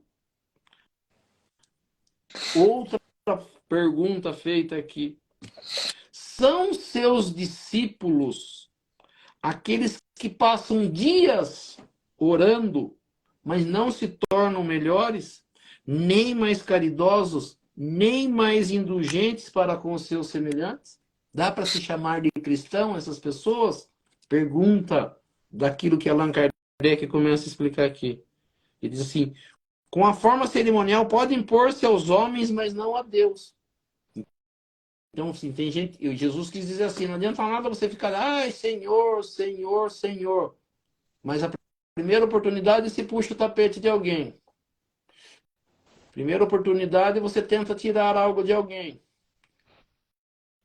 Outra pergunta feita aqui. São seus discípulos aqueles que passam dias orando, mas não se tornam melhores, nem mais caridosos, nem mais indulgentes para com os seus semelhantes? Dá para se chamar de cristão essas pessoas? Pergunta daquilo que Allan Kardec começa a explicar aqui. Ele diz assim, com a forma cerimonial pode impor-se aos homens, mas não a Deus. Então, assim, tem gente... Jesus quis dizer assim, não adianta nada você ficar, ai, Senhor, Senhor, Senhor. Mas a primeira oportunidade você puxa o tapete de alguém. Primeira oportunidade você tenta tirar algo de alguém.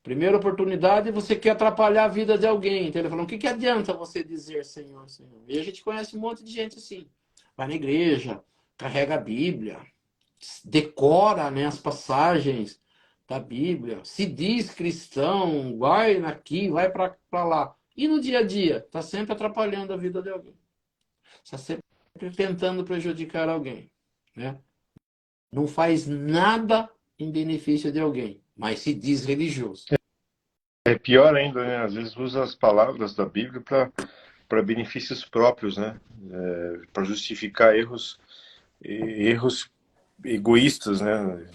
Primeira oportunidade você quer atrapalhar a vida de alguém. Então ele falou, o que adianta você dizer Senhor, Senhor? E a gente conhece um monte de gente assim. Vai na igreja, carrega a Bíblia, decora, né, as passagens, da Bíblia, se diz cristão, vai aqui, vai para lá. E no dia a dia, está sempre atrapalhando a vida de alguém. Está sempre tentando prejudicar alguém, né? Não faz nada em benefício de alguém, mas se diz religioso. É pior ainda, né? Às vezes usa as palavras da Bíblia para benefícios próprios, né? Para justificar erros egoístas, né?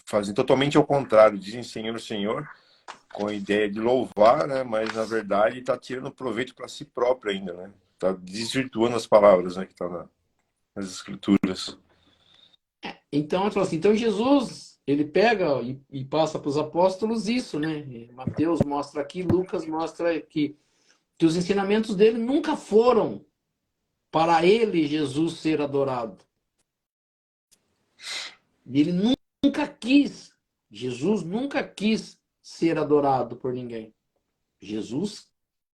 Fazem totalmente ao contrário, dizem Senhor, Senhor, com a ideia de louvar, né? Mas na verdade está tirando proveito para si próprio ainda, né? Está desvirtuando as palavras, né? Que está nas escrituras. Então, eu falo assim, então Jesus, ele pega e passa para os apóstolos isso, né? Mateus mostra aqui, Lucas mostra aqui, que os ensinamentos dele nunca foram para ele, Jesus, ser adorado. Ele nunca quis, Jesus nunca quis ser adorado por ninguém. Jesus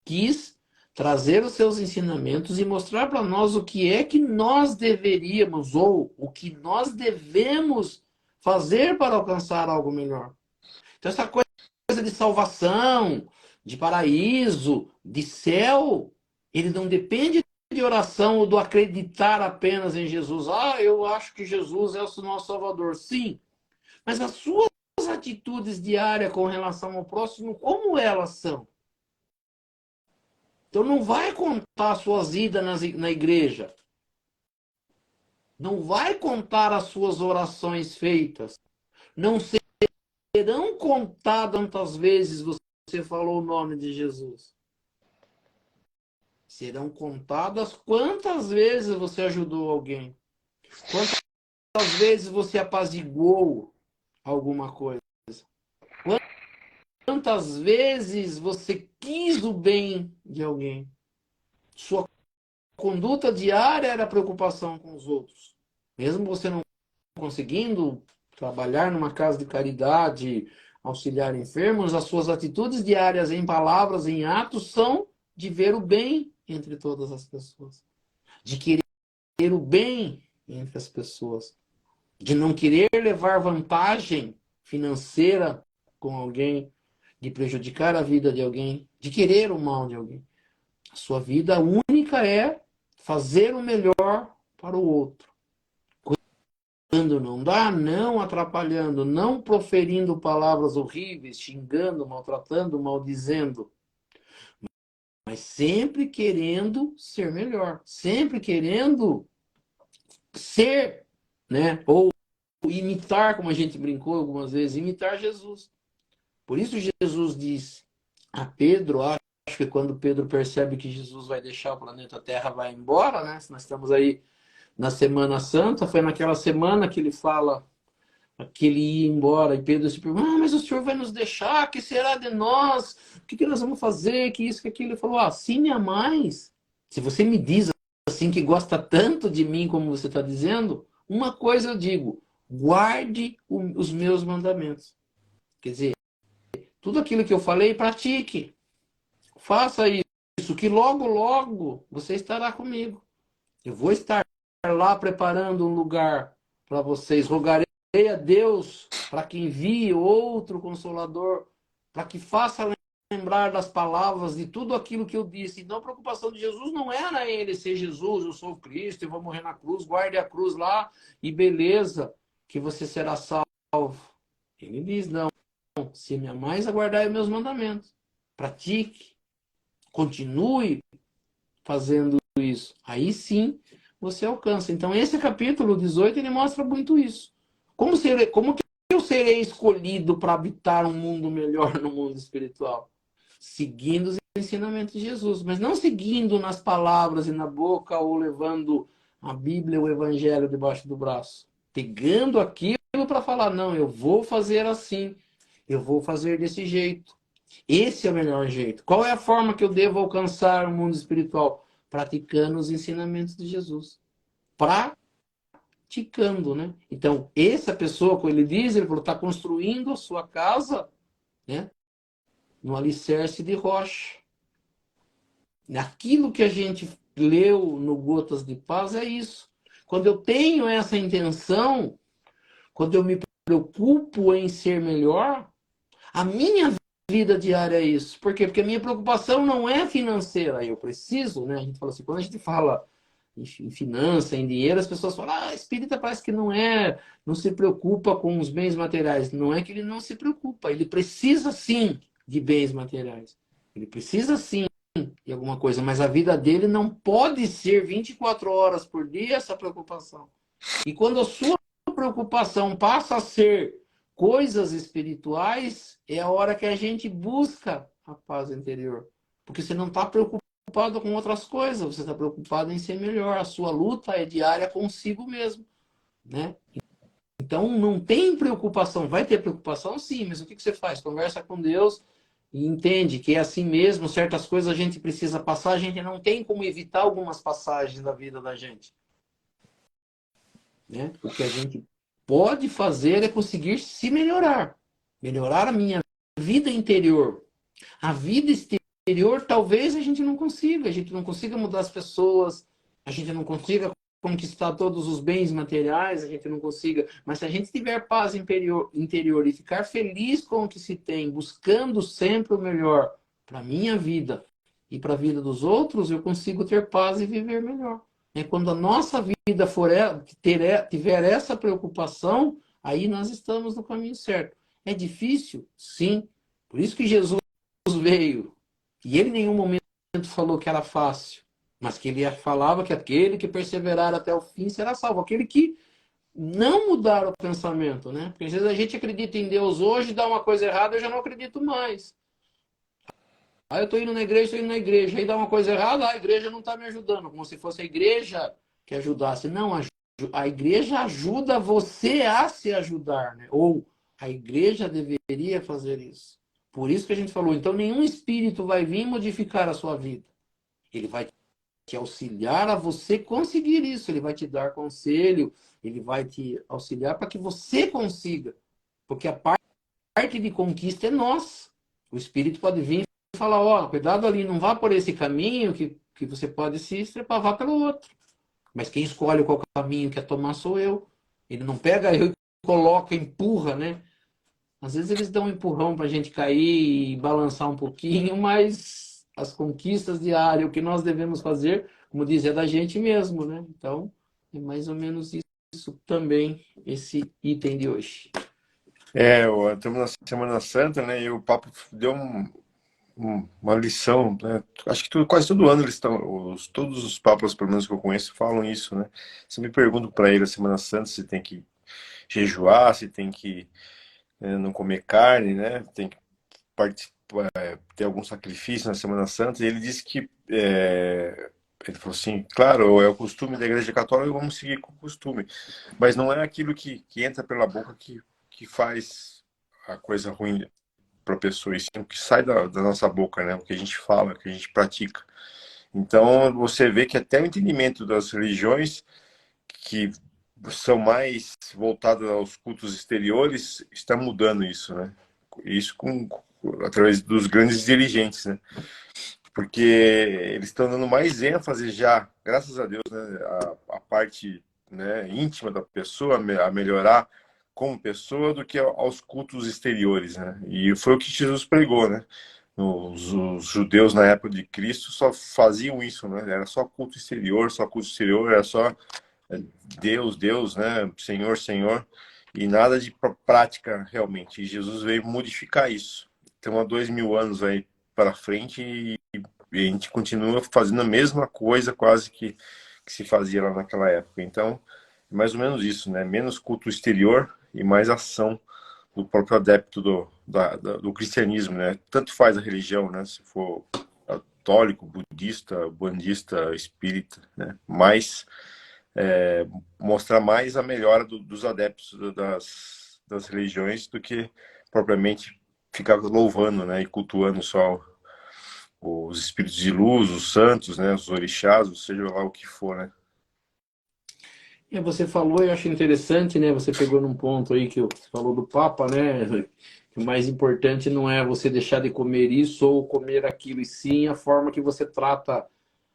quis trazer os seus ensinamentos e mostrar para nós o que é que nós deveríamos ou o que nós devemos fazer para alcançar algo melhor. Então, essa coisa de salvação, de paraíso, de céu, ele não depende de oração ou do acreditar apenas em Jesus. Ah, eu acho que Jesus é o nosso Salvador. Sim, mas as suas atitudes diárias com relação ao próximo, como elas são? Então não vai contar suas idas na igreja. Não vai contar as suas orações feitas. Não serão contadas quantas vezes você falou o nome de Jesus. Serão contadas quantas vezes você ajudou alguém. Quantas vezes você apaziguou alguma coisa. Quantas vezes você quis o bem de alguém. Sua conduta diária era preocupação com os outros. Mesmo você não conseguindo trabalhar numa casa de caridade, auxiliar enfermos, as suas atitudes diárias em palavras, em atos, são de ver o bem entre todas as pessoas. De querer o bem entre as pessoas. De não querer levar vantagem financeira com alguém, de prejudicar a vida de alguém, de querer o mal de alguém. A sua vida única é fazer o melhor para o outro. Quando não dá, não atrapalhando, não proferindo palavras horríveis, xingando, maltratando, maldizendo, mas sempre querendo ser melhor, sempre querendo ser, né? Ou imitar, como a gente brincou algumas vezes, imitar Jesus. Por isso Jesus diz a Pedro, acho que quando Pedro percebe que Jesus vai deixar o planeta Terra, vai embora, né? Nós estamos aí na Semana Santa, foi naquela semana que ele fala que ele ia embora, e Pedro se pergunta, mas o Senhor vai nos deixar, que será de nós? O que nós vamos fazer? Que isso, que aquilo? Ele falou, se me amais, se você me diz assim que gosta tanto de mim como você está dizendo, uma coisa eu digo, guarde os meus mandamentos. Quer dizer, tudo aquilo que eu falei, pratique. Faça isso, que logo, logo você estará comigo. Eu vou estar lá preparando um lugar para vocês. Rogarei a Deus para que envie outro Consolador, para que faça lembrar das palavras, de tudo aquilo que eu disse. Então a preocupação de Jesus não era ele ser Jesus, eu sou Cristo, eu vou morrer na cruz, guarde a cruz lá e beleza, que você será salvo. Ele diz, não, se me amais, aguardai meus mandamentos. Pratique, continue fazendo isso. Aí sim você alcança. Então esse capítulo 18 ele mostra muito isso. Como que eu serei escolhido para habitar um mundo melhor no mundo espiritual? Seguindo os ensinamentos de Jesus, mas não seguindo nas palavras e na boca ou levando a Bíblia, o Evangelho debaixo do braço. Pegando aquilo para falar, não, eu vou fazer assim, eu vou fazer desse jeito. Esse é o melhor jeito. Qual é a forma que eu devo alcançar o mundo espiritual? Praticando os ensinamentos de Jesus. Praticando, né? Então, essa pessoa, como ele diz, ele está construindo a sua casa, né? No alicerce de rocha. Aquilo que a gente leu no Gotas de Paz é isso. Quando eu tenho essa intenção, quando eu me preocupo em ser melhor, a minha vida diária é isso. Por quê? Porque a minha preocupação não é financeira. Eu preciso, né? A gente fala assim, quando a gente fala em finança, em dinheiro, as pessoas falam, espírita parece que não se preocupa com os bens materiais. Não é que ele não se preocupa, ele precisa sim de bens materiais. Ele precisa sim de alguma coisa, mas a vida dele não pode ser 24 horas por dia essa preocupação. E quando a sua preocupação passa a ser coisas espirituais, é a hora que a gente busca a paz interior. Porque você não está preocupado com outras coisas, você está preocupado em ser melhor. A sua luta é diária consigo mesmo, né? Então não tem preocupação. Vai ter preocupação, sim, mas o que você faz? Conversa com Deus e entende que é assim mesmo. Certas coisas a gente precisa passar, a gente não tem como evitar algumas passagens da vida da gente, né? O que a gente pode fazer é conseguir se melhorar. Melhorar a minha vida interior. A vida exterior, talvez a gente não consiga. A gente não consiga mudar as pessoas, a gente não consiga conquistar todos os bens materiais, a gente não consiga. Mas se a gente tiver paz interior e ficar feliz com o que se tem, buscando sempre o melhor para a minha vida e para a vida dos outros, eu consigo ter paz e viver melhor. É quando a nossa vida tiver essa preocupação, aí nós estamos no caminho certo. É difícil? Sim. Por isso que Jesus veio. E ele em nenhum momento falou que era fácil, mas que ele falava que aquele que perseverar até o fim será salvo. Aquele que não mudar o pensamento, né? Porque às vezes a gente acredita em Deus hoje, dá uma coisa errada, eu já não acredito mais. Aí eu estou indo na igreja, estou indo na igreja. Aí dá uma coisa errada, a igreja não está me ajudando. Como se fosse a igreja que ajudasse. Não, a igreja ajuda você a se ajudar, né? Ou a igreja deveria fazer isso. Por isso que a gente falou, então nenhum espírito vai vir modificar a sua vida. Ele vai te auxiliar a você conseguir isso. Ele vai te dar conselho, ele vai te auxiliar para que você consiga. Porque a parte de conquista é nossa. O espírito pode vir e falar, cuidado ali, não vá por esse caminho que você pode se estrepar, vá pelo outro. Mas quem escolhe qual caminho quer tomar sou eu. Ele não pega eu e coloca, empurra, né? Às vezes eles dão um empurrão para a gente cair e balançar um pouquinho, mas as conquistas diárias, o que nós devemos fazer, como diz, é da gente mesmo, né? Então, é mais ou menos isso também, esse item de hoje. Estamos na Semana Santa, né? E o Papa deu uma lição, né? Acho que quase todo ano eles estão, todos os papas, pelo menos que eu conheço, falam isso, né? Você me pergunta para ele a Semana Santa se tem que jejuar, se tem que não comer carne, né? Tem que participar, ter algum sacrifício na Semana Santa. E ele disse que ele falou assim, claro, é o costume da Igreja Católica, vamos seguir com o costume, mas não é aquilo que entra pela boca que faz a coisa ruim para a pessoa, isso é o que sai da nossa boca, né? O que a gente fala, o que a gente pratica. Então, você vê que até o entendimento das religiões que são mais voltadas aos cultos exteriores está mudando isso, né? Isso através dos grandes dirigentes, né? Porque eles estão dando mais ênfase já, graças a Deus, né? A parte, né, íntima da pessoa, a melhorar como pessoa do que aos cultos exteriores, né? E foi o que Jesus pregou, né? Os judeus na época de Cristo só faziam isso, né? Era só culto exterior, era só Deus, Deus, né? Senhor, Senhor, e nada de prática realmente. E Jesus veio modificar isso. Então, há 2000 anos aí para frente e a gente continua fazendo a mesma coisa quase que se fazia lá naquela época. Então, é mais ou menos isso, né? Menos culto exterior e mais ação do próprio adepto do cristianismo, né? Tanto faz a religião, né? Se for católico, budista, bandista, espírita, né? Mas mostrar mais a melhora dos adeptos das religiões do que propriamente ficar louvando, né? E cultuando só os espíritos de luz, os santos, né? Os orixás, ou seja lá o que for, né? E você falou, eu acho interessante, né? Você pegou num ponto aí que você falou do Papa, né? Que o mais importante não é você deixar de comer isso ou comer aquilo, e sim a forma que você trata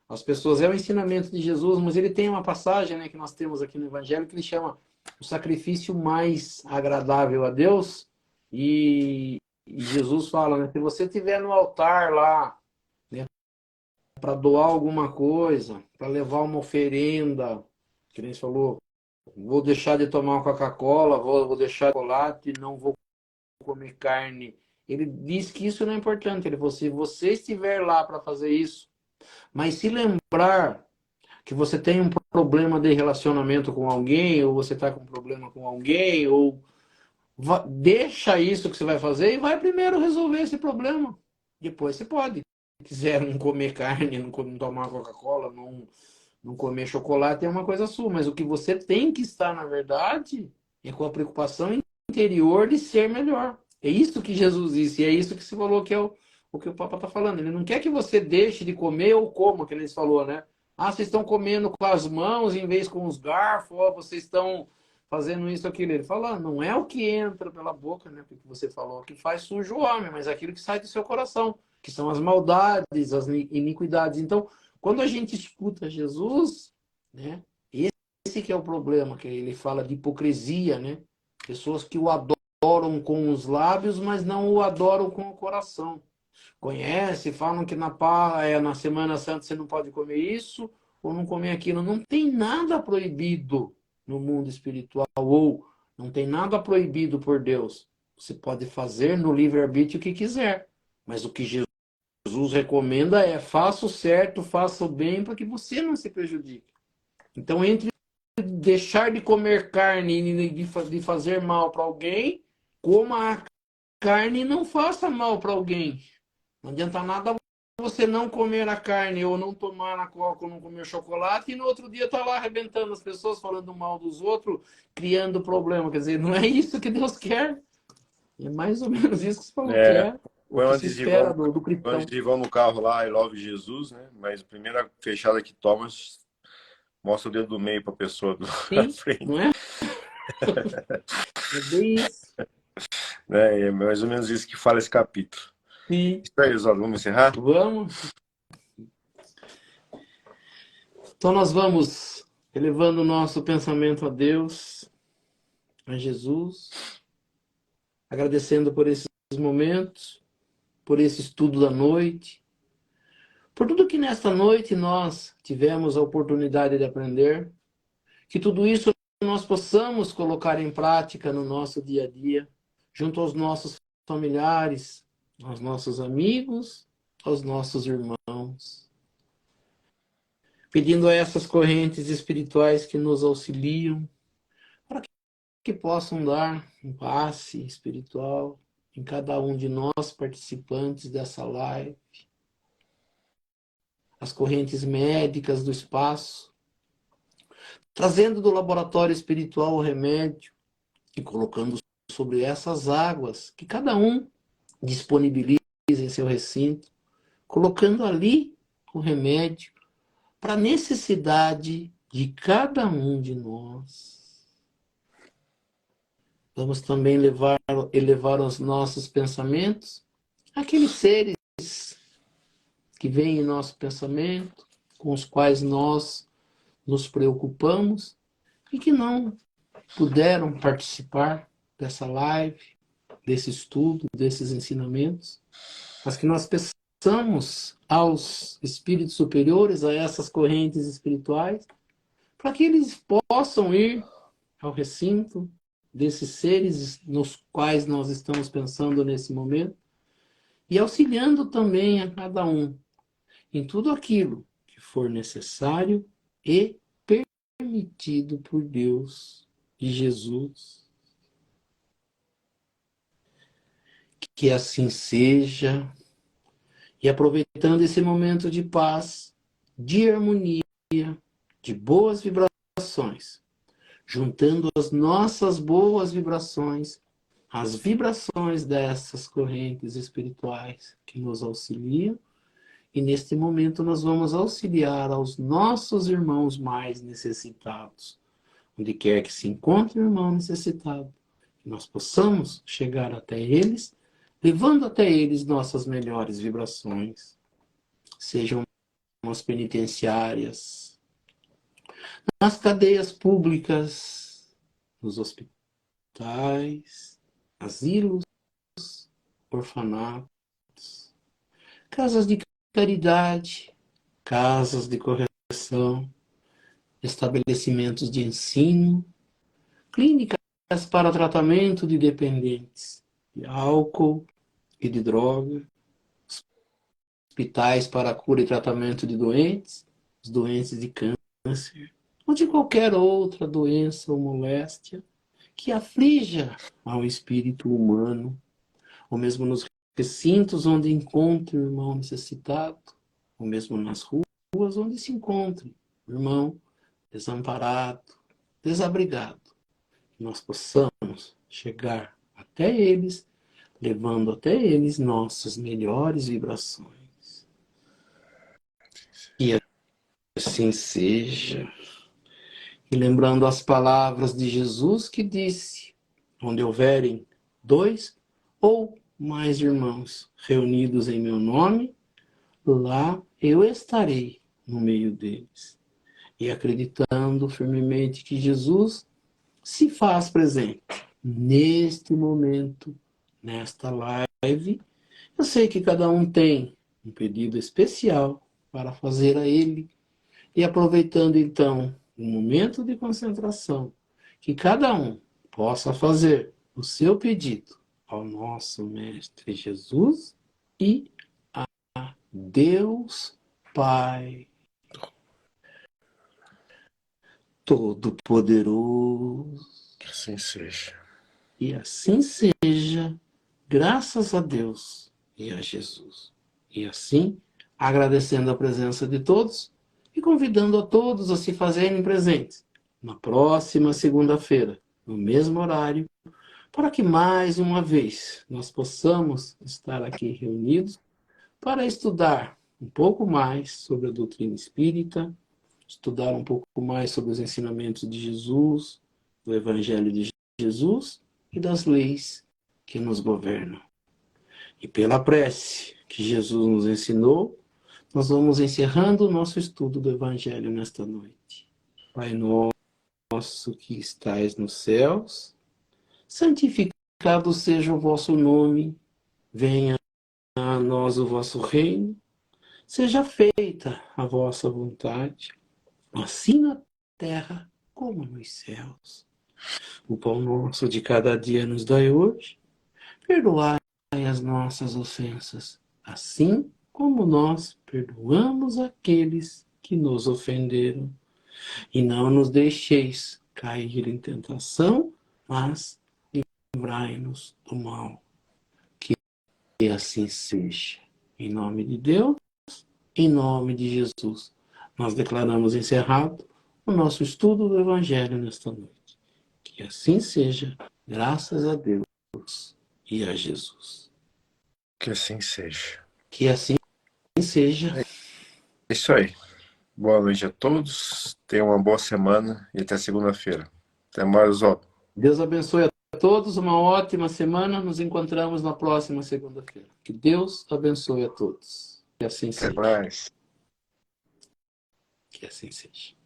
as pessoas. É o ensinamento de Jesus, mas ele tem uma passagem, né, que nós temos aqui no Evangelho que ele chama o sacrifício mais agradável a Deus. E Jesus fala, né? Se você estiver no altar lá, né, para doar alguma coisa, para levar uma oferenda, que nem você falou, vou deixar de tomar uma Coca-Cola, vou deixar de chocolate, não vou comer carne. Ele diz que isso não é importante. Ele falou, se você estiver lá para fazer isso, mas se lembrar que você tem um problema de relacionamento com alguém, ou você está com um problema com alguém, ou deixa isso que você vai fazer e vai primeiro resolver esse problema. Depois você pode. Se quiser não comer carne, não tomar Coca-Cola, não comer chocolate, é uma coisa sua. Mas o que você tem que estar, na verdade, é com a preocupação interior de ser melhor. É isso que Jesus disse, e é isso que você falou que é o que o Papa está falando. Ele não quer que você deixe de comer ou coma, que ele falou, né? Ah, vocês estão comendo com as mãos em vez com os garfos, ou vocês estão fazendo isso, aquilo. Ele fala, não é o que entra pela boca, né? Porque você falou que faz sujo o homem, mas é aquilo que sai do seu coração, que são as maldades, as iniquidades. Então, quando a gente escuta Jesus, né? Esse que é o problema, que ele fala de hipocrisia, né? Pessoas que o adoram com os lábios, mas não o adoram com o coração. Conhece, falam que na Semana Santa você não pode comer isso ou não comer aquilo. Não tem nada proibido no mundo espiritual, ou não tem nada proibido por Deus. Você pode fazer no livre-arbítrio o que quiser, mas o que Jesus recomenda é faça o certo, faça o bem, para que você não se prejudique. Então, entre deixar de comer carne e de fazer mal para alguém, coma a carne e não faça mal para alguém. Não adianta nada você não comer a carne ou não tomar a coca ou não comer chocolate e no outro dia tá lá arrebentando as pessoas, falando mal dos outros, criando problema. Quer dizer, não é isso que Deus quer. É mais ou menos isso que você falou que É, é o põe que um se espera do cristão. adesivão no carro lá, I love Jesus, né? Mas a primeira fechada que toma, mostra o dedo do meio para a pessoa da Sim, frente. não é? É bem isso. Né? É mais ou menos isso que fala esse capítulo. Sim. Isso aí, Oswaldo, vamos encerrar? Vamos. Então nós vamos elevando o nosso pensamento a Deus, a Jesus, agradecendo por esses momentos, por esse estudo da noite, por tudo que nesta noite nós tivemos a oportunidade de aprender, que tudo isso nós possamos colocar em prática no nosso dia a dia, junto aos nossos familiares, aos nossos amigos, aos nossos irmãos. Pedindo a essas correntes espirituais que nos auxiliam, para que possam dar um passe espiritual em cada um de nós participantes dessa live, as correntes médicas do espaço, trazendo do laboratório espiritual o remédio e colocando sobre essas águas que cada um disponibiliza em seu recinto, colocando ali o remédio para a necessidade de cada um de nós. Vamos também elevar os nossos pensamentos àqueles seres que vêm em nosso pensamento, com os quais nós nos preocupamos e que não puderam participar dessa live, desse estudo, desses ensinamentos, mas que nós peçamos aos espíritos superiores, a essas correntes espirituais, para que eles possam ir ao recinto desses seres nos quais nós estamos pensando nesse momento e auxiliando também a cada um em tudo aquilo que for necessário e permitido por Deus e Jesus. Que assim seja. E aproveitando esse momento de paz, de harmonia, de boas vibrações, juntando as nossas boas vibrações, as vibrações dessas correntes espirituais que nos auxiliam, e neste momento nós vamos auxiliar aos nossos irmãos mais necessitados. Onde quer que se encontre o irmão necessitado, que nós possamos chegar até eles, levando até eles nossas melhores vibrações, sejam nas penitenciárias, nas cadeias públicas, nos hospitais, asilos, orfanatos, casas de caridade, casas de correção, estabelecimentos de ensino, clínicas para tratamento de dependentes de álcool e de droga, hospitais para cura e tratamento de doentes, os doentes de câncer, ou de qualquer outra doença ou moléstia que aflija ao espírito humano, ou mesmo nos recintos onde encontre o irmão necessitado, ou mesmo nas ruas onde se encontre o irmão desamparado, desabrigado. Que nós possamos chegar até eles, levando até eles nossas melhores vibrações. E assim seja. E lembrando as palavras de Jesus que disse, onde houverem 2 ou mais irmãos reunidos em meu nome, lá eu estarei no meio deles. E acreditando firmemente que Jesus se faz presente neste momento, nesta live, eu sei que cada um tem um pedido especial para fazer a ele. E aproveitando então o momento de concentração, que cada um possa fazer o seu pedido ao nosso Mestre Jesus e a Deus Pai Todo-Poderoso. Que assim seja. E assim seja, graças a Deus e a Jesus. E assim, agradecendo a presença de todos e convidando a todos a se fazerem presentes na próxima segunda-feira, no mesmo horário, para que mais uma vez nós possamos estar aqui reunidos para estudar um pouco mais sobre a doutrina espírita, estudar um pouco mais sobre os ensinamentos de Jesus, do Evangelho de Jesus e das leis que nos governam. E pela prece que Jesus nos ensinou, nós vamos encerrando o nosso estudo do Evangelho nesta noite. Pai nosso que estais nos céus, santificado seja o vosso nome, venha a nós o vosso reino, seja feita a vossa vontade, assim na terra como nos céus. O pão nosso de cada dia nos dai hoje, perdoai as nossas ofensas, assim como nós perdoamos aqueles que nos ofenderam. E não nos deixeis cair em tentação, mas livrai-nos do mal. Que assim seja. Em nome de Deus, em nome de Jesus, nós declaramos encerrado o nosso estudo do Evangelho nesta noite. Que assim seja, graças a Deus e a Jesus. Que assim seja. Que assim seja. É isso aí. Boa noite a todos. Tenham uma boa semana e até segunda-feira. Até mais, Oswaldo. Deus abençoe a todos, uma ótima semana. Nos encontramos na próxima segunda-feira. Que Deus abençoe a todos. Que assim Até seja. mais. Que assim seja.